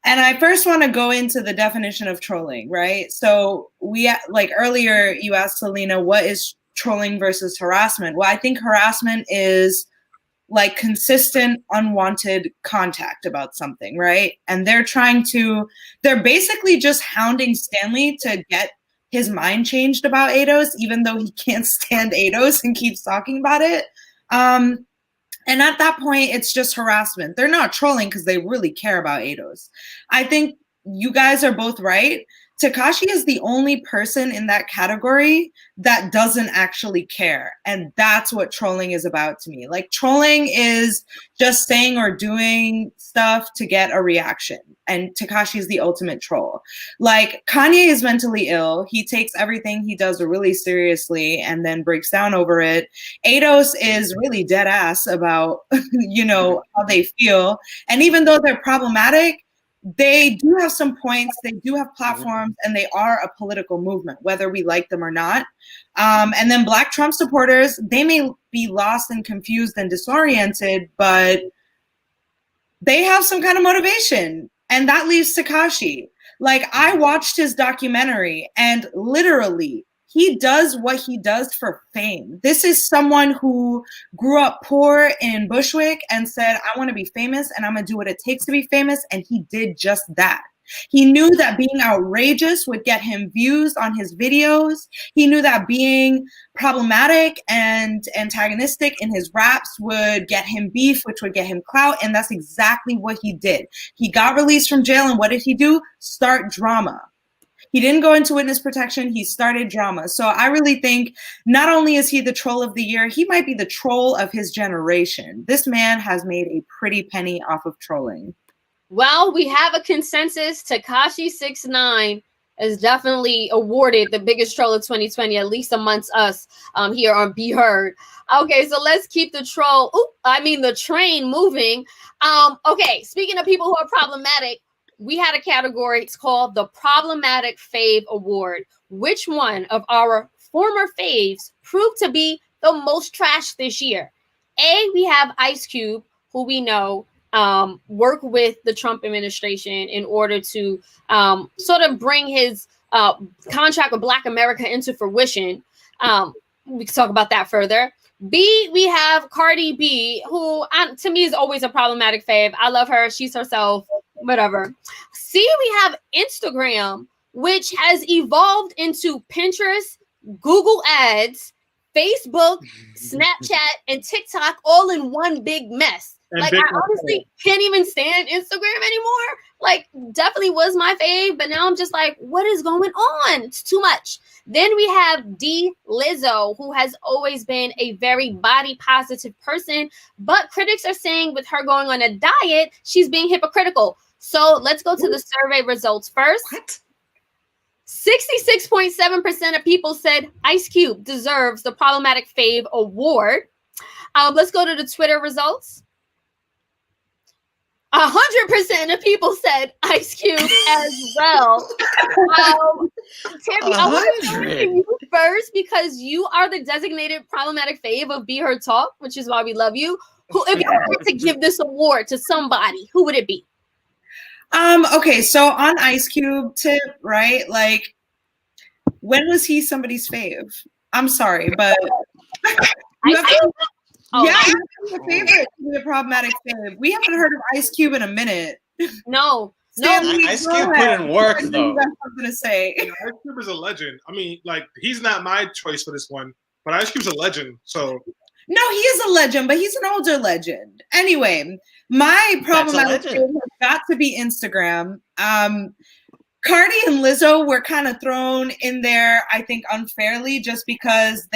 And I first want to go into the definition of trolling, right? So earlier you asked Selena, what is trolling versus harassment. Well, I think harassment is like consistent unwanted contact about something, right? And they're basically just hounding Stanley to get his mind changed about Eidos, even though he can't stand Eidos and keeps talking about it. And at that point, it's just harassment. They're not trolling because they really care about Eidos. I think you guys are both right. Tekashi is the only person in that category that doesn't actually care. And that's what trolling is about to me. Like, trolling is just saying or doing stuff to get a reaction. And Tekashi is the ultimate troll. Like, Kanye is mentally ill. He takes everything he does really seriously and then breaks down over it. Eidos is really dead ass about, how they feel. And even though they're problematic, they do have some points, they do have platforms, and they are a political movement, whether we like them or not. And then Black Trump supporters, they may be lost and confused and disoriented, but they have some kind of motivation. And that leaves Tekashi. Like, I watched his documentary, and literally, he does what he does for fame. This is someone who grew up poor in Bushwick and said, I want to be famous and I'm going to do what it takes to be famous. And he did just that. He knew that being outrageous would get him views on his videos. He knew that being problematic and antagonistic in his raps would get him beef, which would get him clout. And that's exactly what he did. He got released from jail. And what did he do? Start drama. He didn't go into witness protection. He started drama. So I really think not only is he the troll of the year, he might be the troll of his generation. This man has made a pretty penny off of trolling. Well, we have a consensus. Tekashi 6ix9ine is definitely awarded the biggest troll of 2020, at least amongst us here on Be Heard. Okay, so let's keep the the train moving. Okay, speaking of people who are problematic, we had a category. It's called the Problematic Fave Award. Which one of our former faves proved to be the most trash this year? A, we have Ice Cube, who we know work with the Trump administration in order to sort of bring his contract with Black America into fruition. We can talk about that further. B, we have Cardi B, who to me is always a problematic fave. I love her. She's herself, whatever. C, we have Instagram, which has evolved into Pinterest, Google Ads, Facebook, Snapchat, and TikTok all in one big mess. And like, I honestly can't even stand Instagram anymore. Like, definitely was my fave, but now I'm just like, what is going on? It's too much. Then we have D. Lizzo, who has always been a very body positive person, but critics are saying with her going on a diet, she's being hypocritical. So let's go to the survey results first. What? 66.7% of people said Ice Cube deserves the Problematic Fave Award. Let's go to the Twitter results. 100% of people said Ice Cube as well. Tammy, I want to go to you first because you are the designated problematic fave of Be Heard Talk, which is why we love you. Who, if you were to give this award to somebody, who would it be? Okay, so on Ice Cube tip, right? Like, when was he somebody's fave? I'm sorry, but your favorite to be a problematic fave. We haven't heard of Ice Cube in a minute. No. Ice Cube put in work though. That's what I'm gonna say. Yeah, Ice Cube is a legend. I mean, like, he's not my choice for this one, but Ice Cube's a legend. So no, he is a legend, but he's an older legend. Anyway, my problematic fave has got to be Instagram. Cardi and Lizzo were kind of thrown in there, I think, unfairly, just because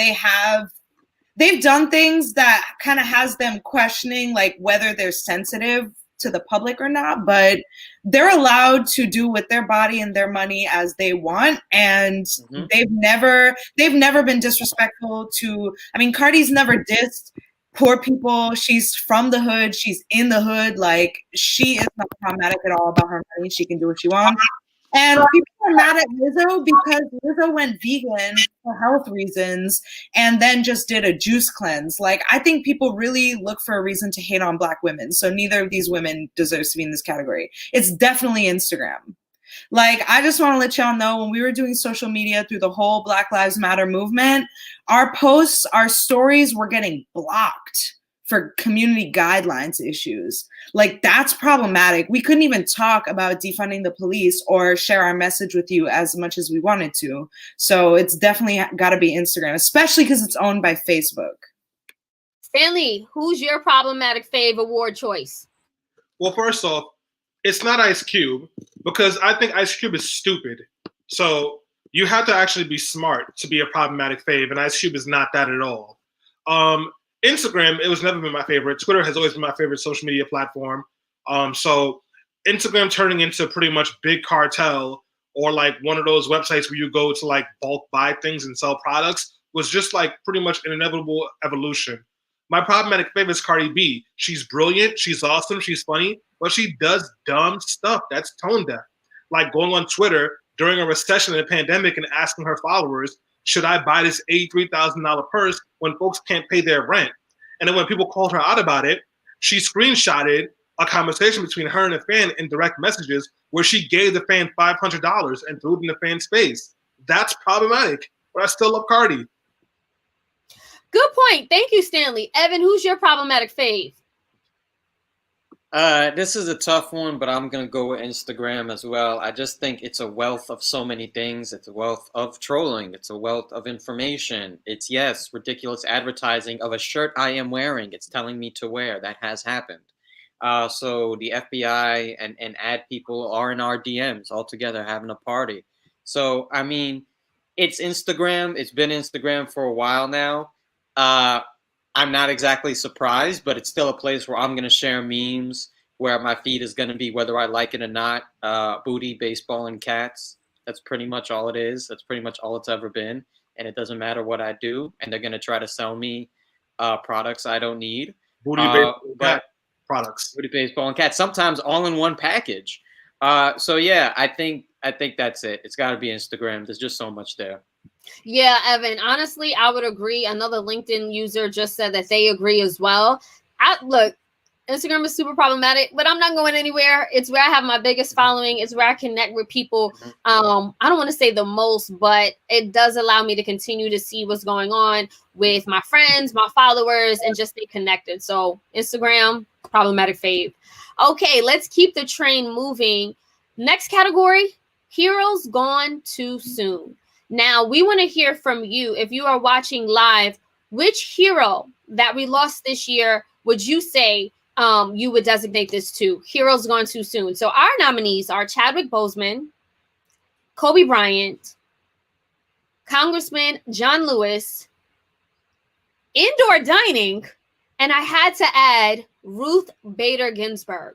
they've done things that kind of has them questioning like whether they're sensitive to the public or not, but they're allowed to do with their body and their money as they want. And they've never been disrespectful to, I mean, Cardi's never dissed poor people. She's from the hood. She's in the hood. Like, she is not problematic at all about her money. She can do what she wants. And people are mad at Lizzo because Lizzo went vegan for health reasons and then just did a juice cleanse. Like, I think people really look for a reason to hate on Black women. So neither of these women deserves to be in this category. It's definitely Instagram. Like, I just want to let y'all know, when we were doing social media through the whole Black Lives Matter movement, our posts, our stories were getting blocked for community guidelines issues. Like, that's problematic. We couldn't even talk about defunding the police or share our message with you as much as we wanted to. So it's definitely got to be Instagram, especially because it's owned by Facebook. Stanley, who's your problematic fave award choice? Well, first off, it's not Ice Cube, because I think Ice Cube is stupid. So you have to actually be smart to be a problematic fave, and Ice Cube is not that at all. Instagram, it was never been my favorite. Twitter has always been my favorite social media platform. So Instagram turning into pretty much big cartel, or like one of those websites where you go to like bulk buy things and sell products, was just like pretty much an inevitable evolution. My problematic favorite is Cardi B. She's brilliant, she's awesome, she's funny, but she does dumb stuff that's tone deaf. Like going on Twitter during a recession and a pandemic and asking her followers, should I buy this $83,000 purse when folks can't pay their rent? And then when people called her out about it, she screenshotted a conversation between her and a fan in direct messages where she gave the fan $500 and threw it in the fan's face. That's problematic, but I still love Cardi. Good point. Thank you, Stanley. Evan, who's your problematic fave? This is a tough one, but I'm going to go with Instagram as well. I just think it's a wealth of so many things. It's a wealth of trolling. It's a wealth of information. It's, yes, ridiculous advertising of a shirt I am wearing. It's telling me to wear. That has happened. So the FBI and ad people are in our DMs all together having a party. So, I mean, it's Instagram. It's been Instagram for a while now. I'm not exactly surprised, but it's still a place where I'm going to share memes, where my feed is going to be, whether I like it or not, booty, baseball, and cats. That's pretty much all it is. That's pretty much all it's ever been. And it doesn't matter what I do. And they're going to try to sell me products I don't need. Booty, baseball, cat products. Booty, baseball, and cats. Sometimes all in one package. So, yeah, I think that's it. It's got to be Instagram. There's just so much there. Yeah, Evan, honestly, I would agree. Another LinkedIn user just said that they agree as well. Look, Instagram is super problematic, but I'm not going anywhere. It's where I have my biggest following. It's where I connect with people. I don't want to say the most, but it does allow me to continue to see what's going on with my friends, my followers, and just stay connected. So Instagram, problematic fave. Okay, let's keep the train moving. Next category, heroes gone too soon. Now, we want to hear from you. If you are watching live, which hero that we lost this year would you say you would designate this to? Heroes gone too soon. So our nominees are Chadwick Boseman, Kobe Bryant, Congressman John Lewis, indoor dining, and I had to add Ruth Bader Ginsburg.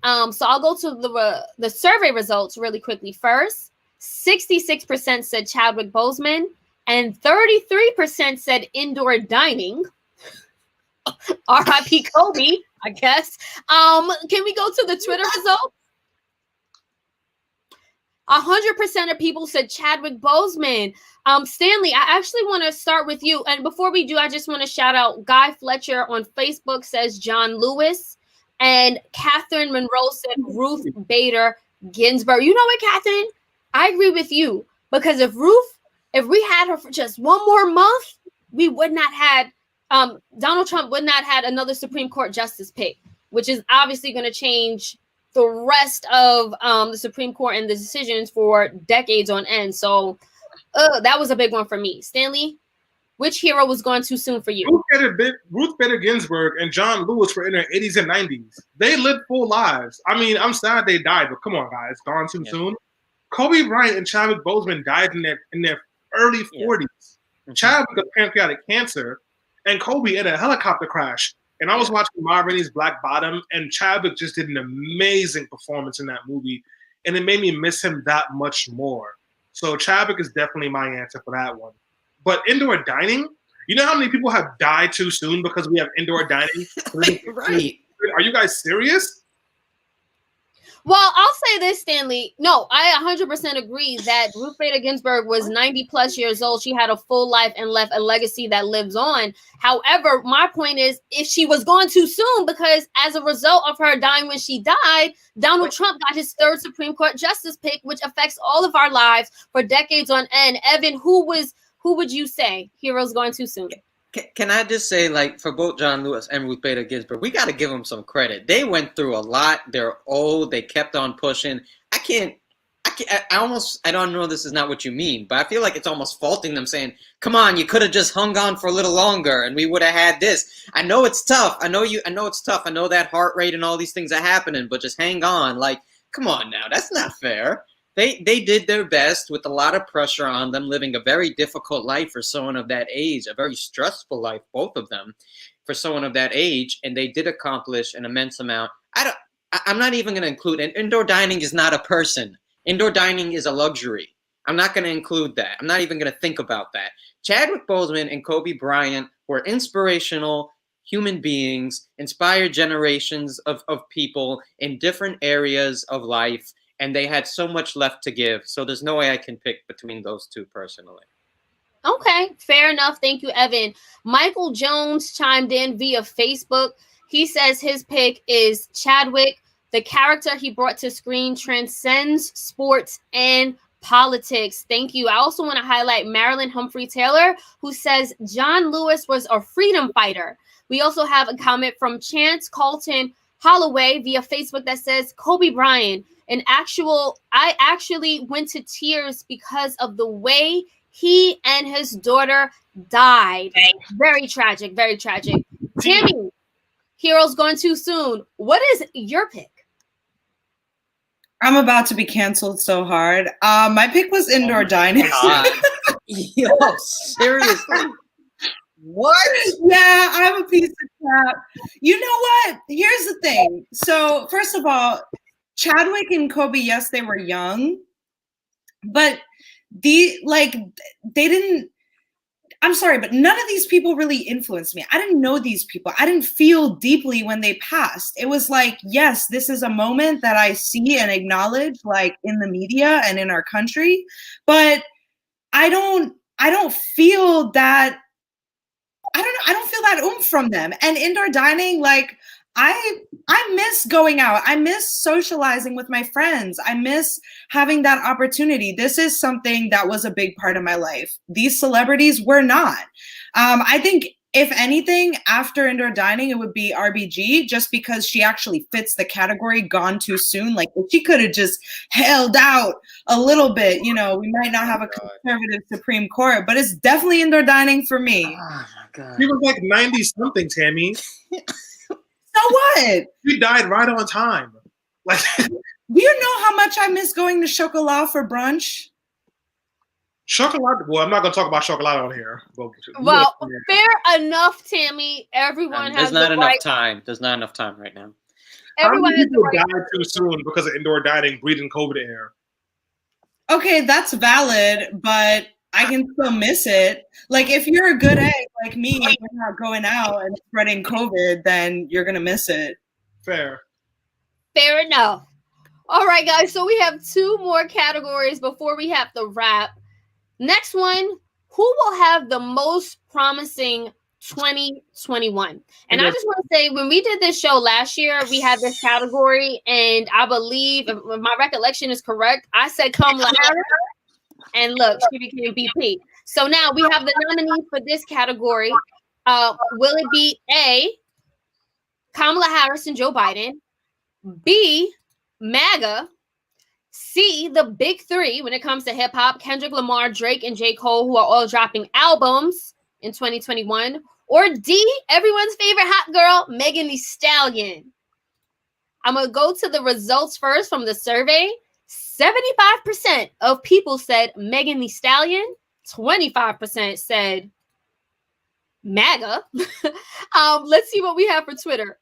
So I'll go to the survey results really quickly first. 66% said Chadwick Boseman, and 33% said indoor dining. R.I.P. Kobe, I guess. Can we go to the Twitter results? 100% of people said Chadwick Boseman. Stanley, I actually want to start with you. And before we do, I just want to shout out Guy Fletcher on Facebook says John Lewis, and Catherine Monroe said Ruth Bader Ginsburg. You know what, Catherine? I agree with you, because if we had her for just one more month, we would not had Donald Trump would not had another Supreme Court justice pick, which is obviously going to change the rest of the Supreme Court and the decisions for decades on end. So that was a big one for me. Stanley, which hero was gone too soon for you? Ruth Bader Ginsburg and John Lewis were in their 80s and 90s. They lived full lives. I mean, I'm sad they died, but come on, guys, gone too soon. Kobe Bryant and Chadwick Boseman died in their early 40s. Mm-hmm. Chadwick got pancreatic cancer, and Kobe in a helicopter crash. And I was watching Ma Rainey's Black Bottom, and Chadwick just did an amazing performance in that movie, and it made me miss him that much more. So Chadwick is definitely my answer for that one. But indoor dining, you know how many people have died too soon because we have indoor dining? Right. Are you guys serious? Well, I'll say this, Stanley. No, I 100% agree that Ruth Bader Ginsburg was 90 plus years old. She had a full life and left a legacy that lives on. However, my point is, if she was gone too soon, because as a result of her dying when she died, Donald Trump got his third Supreme Court justice pick, which affects all of our lives for decades on end. Evan, who would you say heroes going too soon? Can I just say, like, for both John Lewis and Ruth Bader Ginsburg, we got to give them some credit. They went through a lot. They're old. They kept on pushing. I don't know, this is not what you mean, but I feel like it's almost faulting them, saying, come on, you could have just hung on for a little longer and we would have had this. I know it's tough. I know it's tough. I know that heart rate and all these things are happening, but just hang on. Like, come on now. That's not fair. They did their best with a lot of pressure on them, living a very difficult life for someone of that age, a very stressful life, both of them, for someone of that age, and they did accomplish an immense amount. I'm not even going to include, and indoor dining is not a person. Indoor dining is a luxury. I'm not going to include that. I'm not even going to think about that. Chadwick Boseman and Kobe Bryant were inspirational human beings, inspired generations of people in different areas of life, and they had so much left to give. So there's no way I can pick between those two personally. Okay, fair enough. Thank you, Evan. Michael Jones chimed in via Facebook. He says his pick is Chadwick. The character he brought to screen transcends sports and politics. Thank you. I also want to highlight Marilyn Humphrey Taylor, who says John Lewis was a freedom fighter. We also have a comment from Chance Colton Holloway via Facebook that says Kobe Bryant. I actually went to tears because of the way he and his daughter died. Very tragic, very tragic. Tammy, heroes going too soon. What is your pick? I'm about to be canceled so hard. My pick was indoor dining. Yo, seriously? What? Yeah, I'm a piece of crap. You know what? Here's the thing. So, first of all, Chadwick and Kobe, yes, they were young, but they didn't. I'm sorry, but none of these people really influenced me. I didn't know these people. I didn't feel deeply when they passed. It was like, yes, this is a moment that I see and acknowledge, like in the media and in our country, but I don't feel that. I don't feel that oomph from them. And indoor dining, like I miss going out. I miss socializing with my friends. I miss having that opportunity. This is something that was a big part of my life. These celebrities were not. I think if anything, after indoor dining, it would be RBG, just because she actually fits the category gone too soon. Like if she could have just held out a little bit, we might not have a conservative Supreme Court, but it's definitely indoor dining for me. Oh my God. She was like 90 something, Tammy. So what? She died right on time. Like, do you know how much I miss going to Chocolat for brunch? Chocolat. Well, I'm not gonna talk about chocolate on here. Well, fair enough, Tammy. Everyone has There's not enough time. There's not enough time right now. Everyone has the right. Died too soon because of indoor dining, breathing COVID air. Okay, that's valid, but I can still miss it. Like if you're a good egg like me, you're not going out and spreading COVID, then you're gonna miss it. Fair enough. All right, guys. So we have two more categories before we have to wrap. Next one, who will have the most promising 2021? And I just want to say, when we did this show last year, we had this category, and I believe, if my recollection is correct, I said Kamala Harris, and look, she became VP. So now we have the nominees for this category. Will it be A, Kamala Harris and Joe Biden, B, MAGA, C, the big three when it comes to hip hop, Kendrick Lamar, Drake, and J. Cole, who are all dropping albums in 2021, or D, everyone's favorite hot girl, Megan Thee Stallion? I'm going to go to the results first from the survey. 75% of people said Megan Thee Stallion, 25% said MAGA. Let's see what we have for Twitter.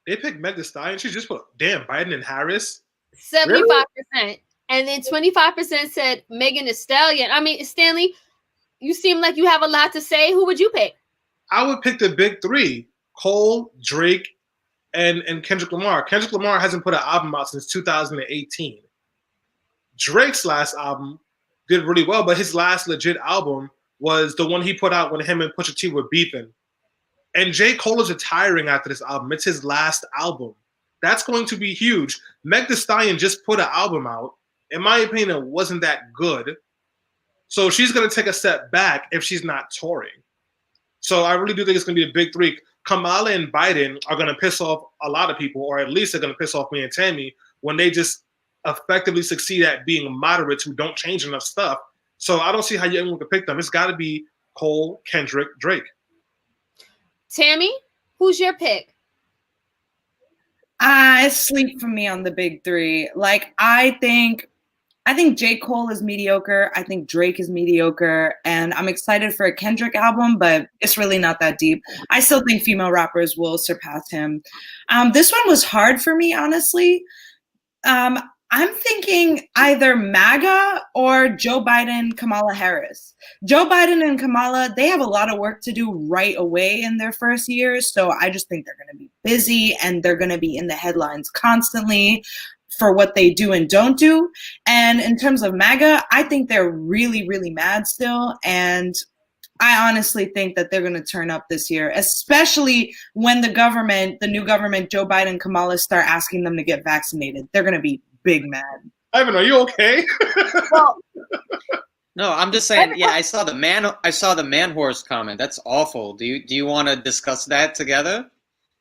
They picked Meg Thee Stallion. She just put Biden and Harris. 75%. Really? And then 25% said Megan Thee Stallion. I mean, Stanley, you seem like you have a lot to say. Who would you pick? I would pick the big three: Cole, Drake, and Kendrick Lamar. Kendrick Lamar hasn't put an album out since 2018. Drake's last album did really well, but his last legit album was the one he put out when him and Pusha T were beefing. And J. Cole is retiring after this album. It's his last album. That's going to be huge. Meg Thee Stallion just put an album out. In my opinion, it wasn't that good. So she's going to take a step back if she's not touring. So I really do think it's going to be a big three. Kamala and Biden are going to piss off a lot of people, or at least they're going to piss off me and Tammy when they just effectively succeed at being moderates who don't change enough stuff. So I don't see how anyone could pick them. It's got to be Cole, Kendrick, Drake. Tammy, who's your pick? Sleep for me on the big three. Like, I think J. Cole is mediocre. I think Drake is mediocre. And I'm excited for a Kendrick album, but it's really not that deep. I still think female rappers will surpass him. This one was hard for me, honestly. I'm thinking either MAGA or Joe Biden, Kamala Harris. Joe Biden and Kamala, they have a lot of work to do right away in their first year. So I just think they're going to be busy and they're going to be in the headlines constantly for what they do and don't do. And in terms of MAGA, I think they're really, really mad still. And I honestly think that they're going to turn up this year, especially when the new government, Joe Biden, Kamala, start asking them to get vaccinated. They're going to be big mad. Ivan, are you okay? Well, no, I'm just saying. Yeah, I saw the man horse comment. That's awful. Do you want to discuss that together?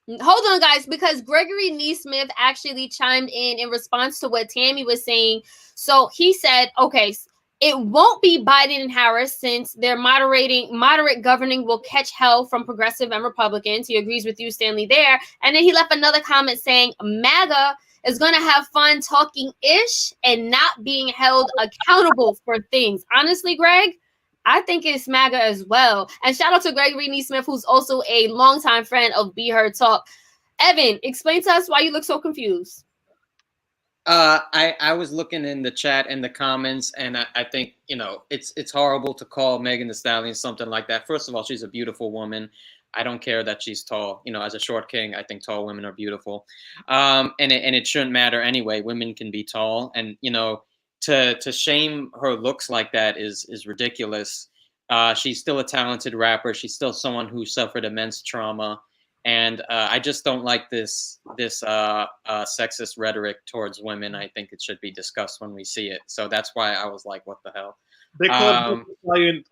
Hold on, guys, because Gregory Neesmith actually chimed in response to what Tammy was saying. So he said, okay, it won't be Biden and Harris since their moderate governing will catch hell from progressive and Republicans. He agrees with you, Stanley, there. And then he left another comment saying MAGA is going to have fun talking ish and not being held accountable for things. Honestly, Greg, I think it's MAGA as well. And shout out to Gregory Neesmith, who's also a longtime friend of Be Heard Talk. Evan, explain to us why you look so confused. I was looking in the chat and the comments, and I think, it's horrible to call Megan Thee Stallion something like that. First of all, she's a beautiful woman. I don't care that she's tall. As a short king, I think tall women are beautiful. And it shouldn't matter anyway. Women can be tall. And, to shame her looks like that is ridiculous. She's still a talented rapper. She's still someone who suffered immense trauma. And I just don't like this sexist rhetoric towards women. I think it should be discussed when we see it. So that's why I was like, what the hell? They call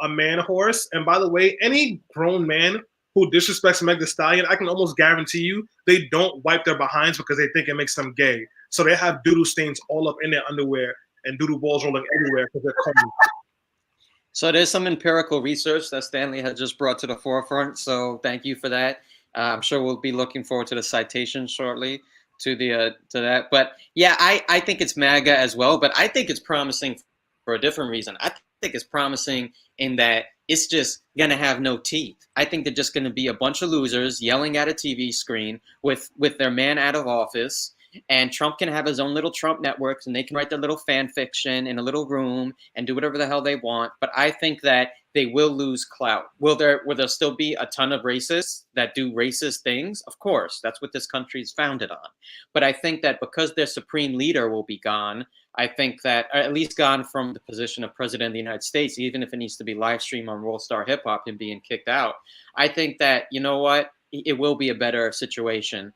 a man horse. And by the way, any grown man who disrespects Meg Thee Stallion, I can almost guarantee you they don't wipe their behinds because they think it makes them gay. So they have doodle stains all up in their underwear and doodle balls rolling everywhere because they're cold. So there's some empirical research that Stanley had just brought to the forefront. So thank you for that. I'm sure we'll be looking forward to the citation shortly to that. But yeah, I think it's MAGA as well. But I think it's promising for a different reason. I think it's promising in that it's just going to have no teeth. I think they're just going to be a bunch of losers yelling at a TV screen with their man out of office. And Trump can have his own little Trump networks, and they can write their little fan fiction in a little room and do whatever the hell they want. But I think that they will lose clout. Will there still be a ton of racists that do racist things? Of course, that's what this country is founded on. But I think that because their supreme leader will be gone, I think that, or at least gone from the position of president of the United States, even if it needs to be live streamed on World Star Hip Hop and being kicked out, I think that, you know what, it will be a better situation.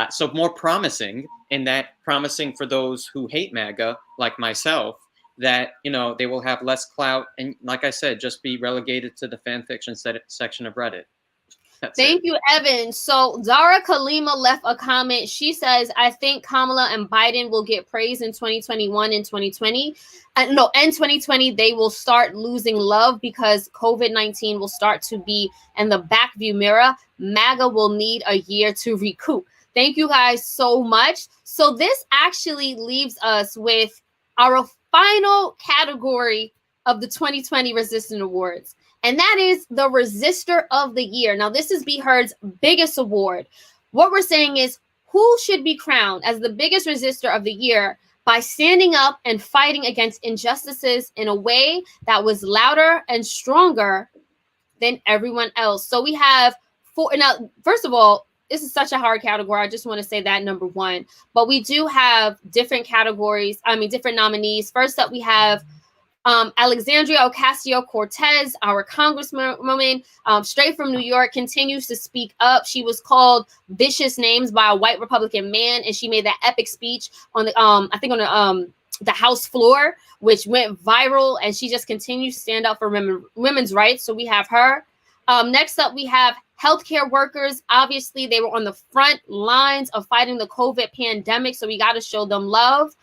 So more promising in that, promising for those who hate MAGA, like myself, that, they will have less clout. And like I said, just be relegated to the fan fiction section of Reddit. Thank you, Evan. So Zara Kalima left a comment. She says, I think Kamala and Biden will get praise in 2021 and 2020. And 2020, they will start losing love because COVID-19 will start to be in the back view mirror. MAGA will need a year to recoup. Thank you guys so much. So this actually leaves us with our final category of the 2020 Resistant Awards. And that is the Resistor of the Year. Now, this is Be Heard's biggest award. What we're saying is who should be crowned as the biggest resistor of the year by standing up and fighting against injustices in a way that was louder and stronger than everyone else. So we have four. Now, first of all, this is such a hard category. I just want to say that number one. But we do have different categories. I mean, different nominees. First up, we have Alexandria Ocasio-Cortez, our congresswoman, straight from New York, continues to speak up. She was called vicious names by a white Republican man, and she made that epic speech on the I think on the House floor, which went viral, and she just continues to stand up for women's rights. So we have her. Next up, we have healthcare workers. Obviously, they were on the front lines of fighting the COVID pandemic, so we got to show them love.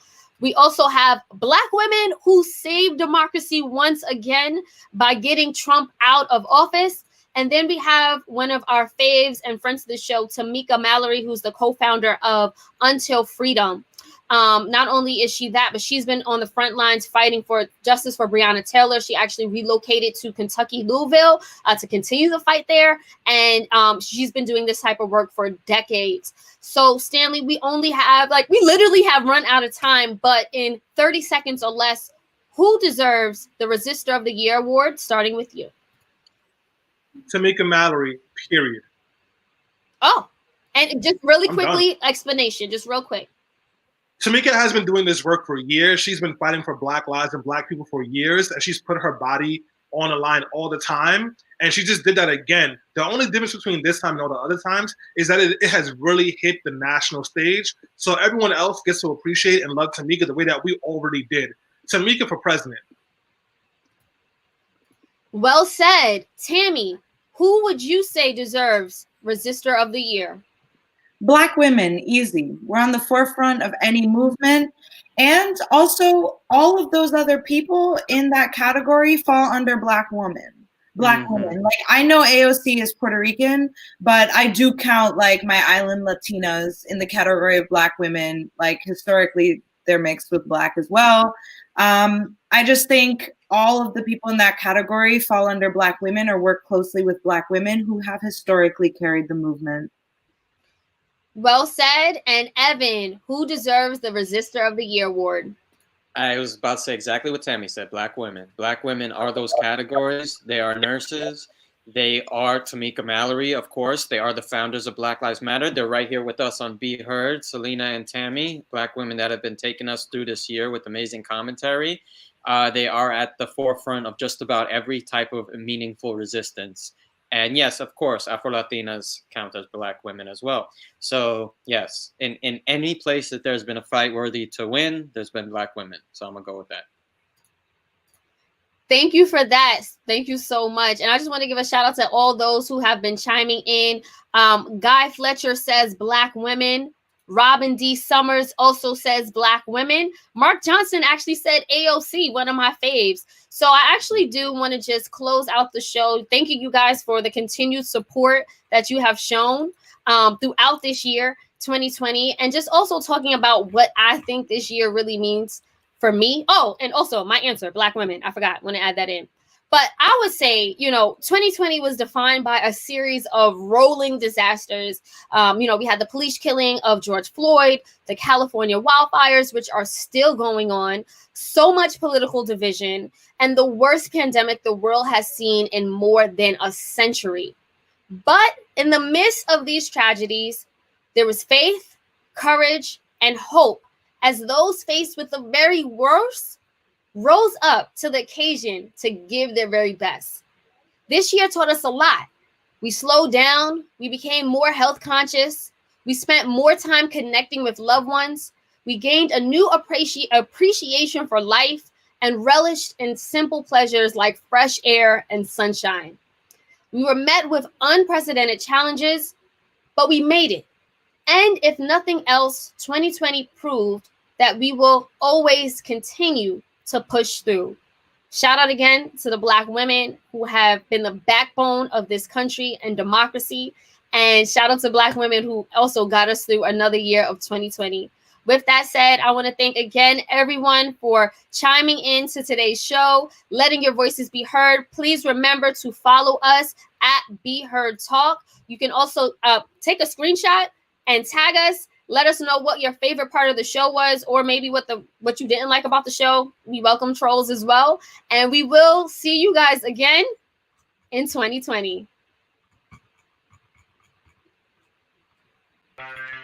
We also have Black women who saved democracy once again by getting Trump out of office. And then we have one of our faves and friends of the show, Tamika Mallory, who's the co-founder of Until Freedom. Not only is she that, but she's been on the front lines fighting for justice for Breonna Taylor. She actually relocated to Kentucky, Louisville, to continue the fight there. And she's been doing this type of work for decades. So, Stanley, we literally have run out of time, but in 30 seconds or less, who deserves the Resistor of the Year award, starting with you? Tamika Mallory, period. Oh, and just really quickly, explanation, just real quick. Tamika has been doing this work for years. She's been fighting for Black lives and Black people for years, and she's put her body on the line all the time. And she just did that again. The only difference between this time and all the other times is that it has really hit the national stage. So everyone else gets to appreciate and love Tamika the way that we already did. Tamika for president. Well said. Tammy, who would you say deserves Resistor of the Year? Black women, easy. We're on the forefront of any movement. And also, all of those other people in that category fall under Black woman. Black women. Like, I know AOC is Puerto Rican, but I do count like my island Latinas in the category of Black women. Like, historically, they're mixed with Black as well. I just think all of the people in that category fall under Black women or work closely with Black women who have historically carried the movement. Well said. And Evan, who deserves the Resistor of the Year award? I was about to say exactly what Tammy said. Black women. Black women are those categories. They are nurses. They are Tamika Mallory, of course. They are the founders of Black Lives Matter. They're right here with us on Be Heard, Selena and Tammy, Black women that have been taking us through this year with amazing commentary. They are at the forefront of just about every type of meaningful resistance. And yes, of course, Afro-Latinas count as Black women as well. So yes, in any place that there's been a fight worthy to win, there's been Black women. So I'm going to go with that. Thank you for that. Thank you so much. And I just want to give a shout out to all those who have been chiming in. Guy Fletcher says Black women. Robin D. Summers also says Black women. Mark Johnson actually said AOC, one of my faves. So I actually do want to just close out the show. Thanking you guys for the continued support that you have shown throughout this year, 2020. And just also talking about what I think this year really means for me. Oh, and also my answer, Black women. I forgot, want to add that in. But I would say, 2020 was defined by a series of rolling disasters. We had the police killing of George Floyd, the California wildfires, which are still going on, so much political division, and the worst pandemic the world has seen in more than a century. But in the midst of these tragedies, there was faith, courage, and hope as those faced with the very worst rose up to the occasion to give their very best. This year taught us a lot. We slowed down. We became more health conscious. We spent more time connecting with loved ones. We gained a new appreciation for life and relished in simple pleasures like fresh air and sunshine. We were met with unprecedented challenges, but we made it. And if nothing else, 2020 proved that we will always continue to push through. Shout out again to the Black women who have been the backbone of this country and democracy. And shout out to Black women who also got us through another year of 2020. With that said, I want to thank again everyone for chiming in to today's show, letting your voices be heard. Please remember to follow us at Be Heard Talk. You can also take a screenshot and tag us. Let us know what your favorite part of the show was, or maybe what you didn't like about the show. We welcome trolls as well. And we will see you guys again in 2020. Bye.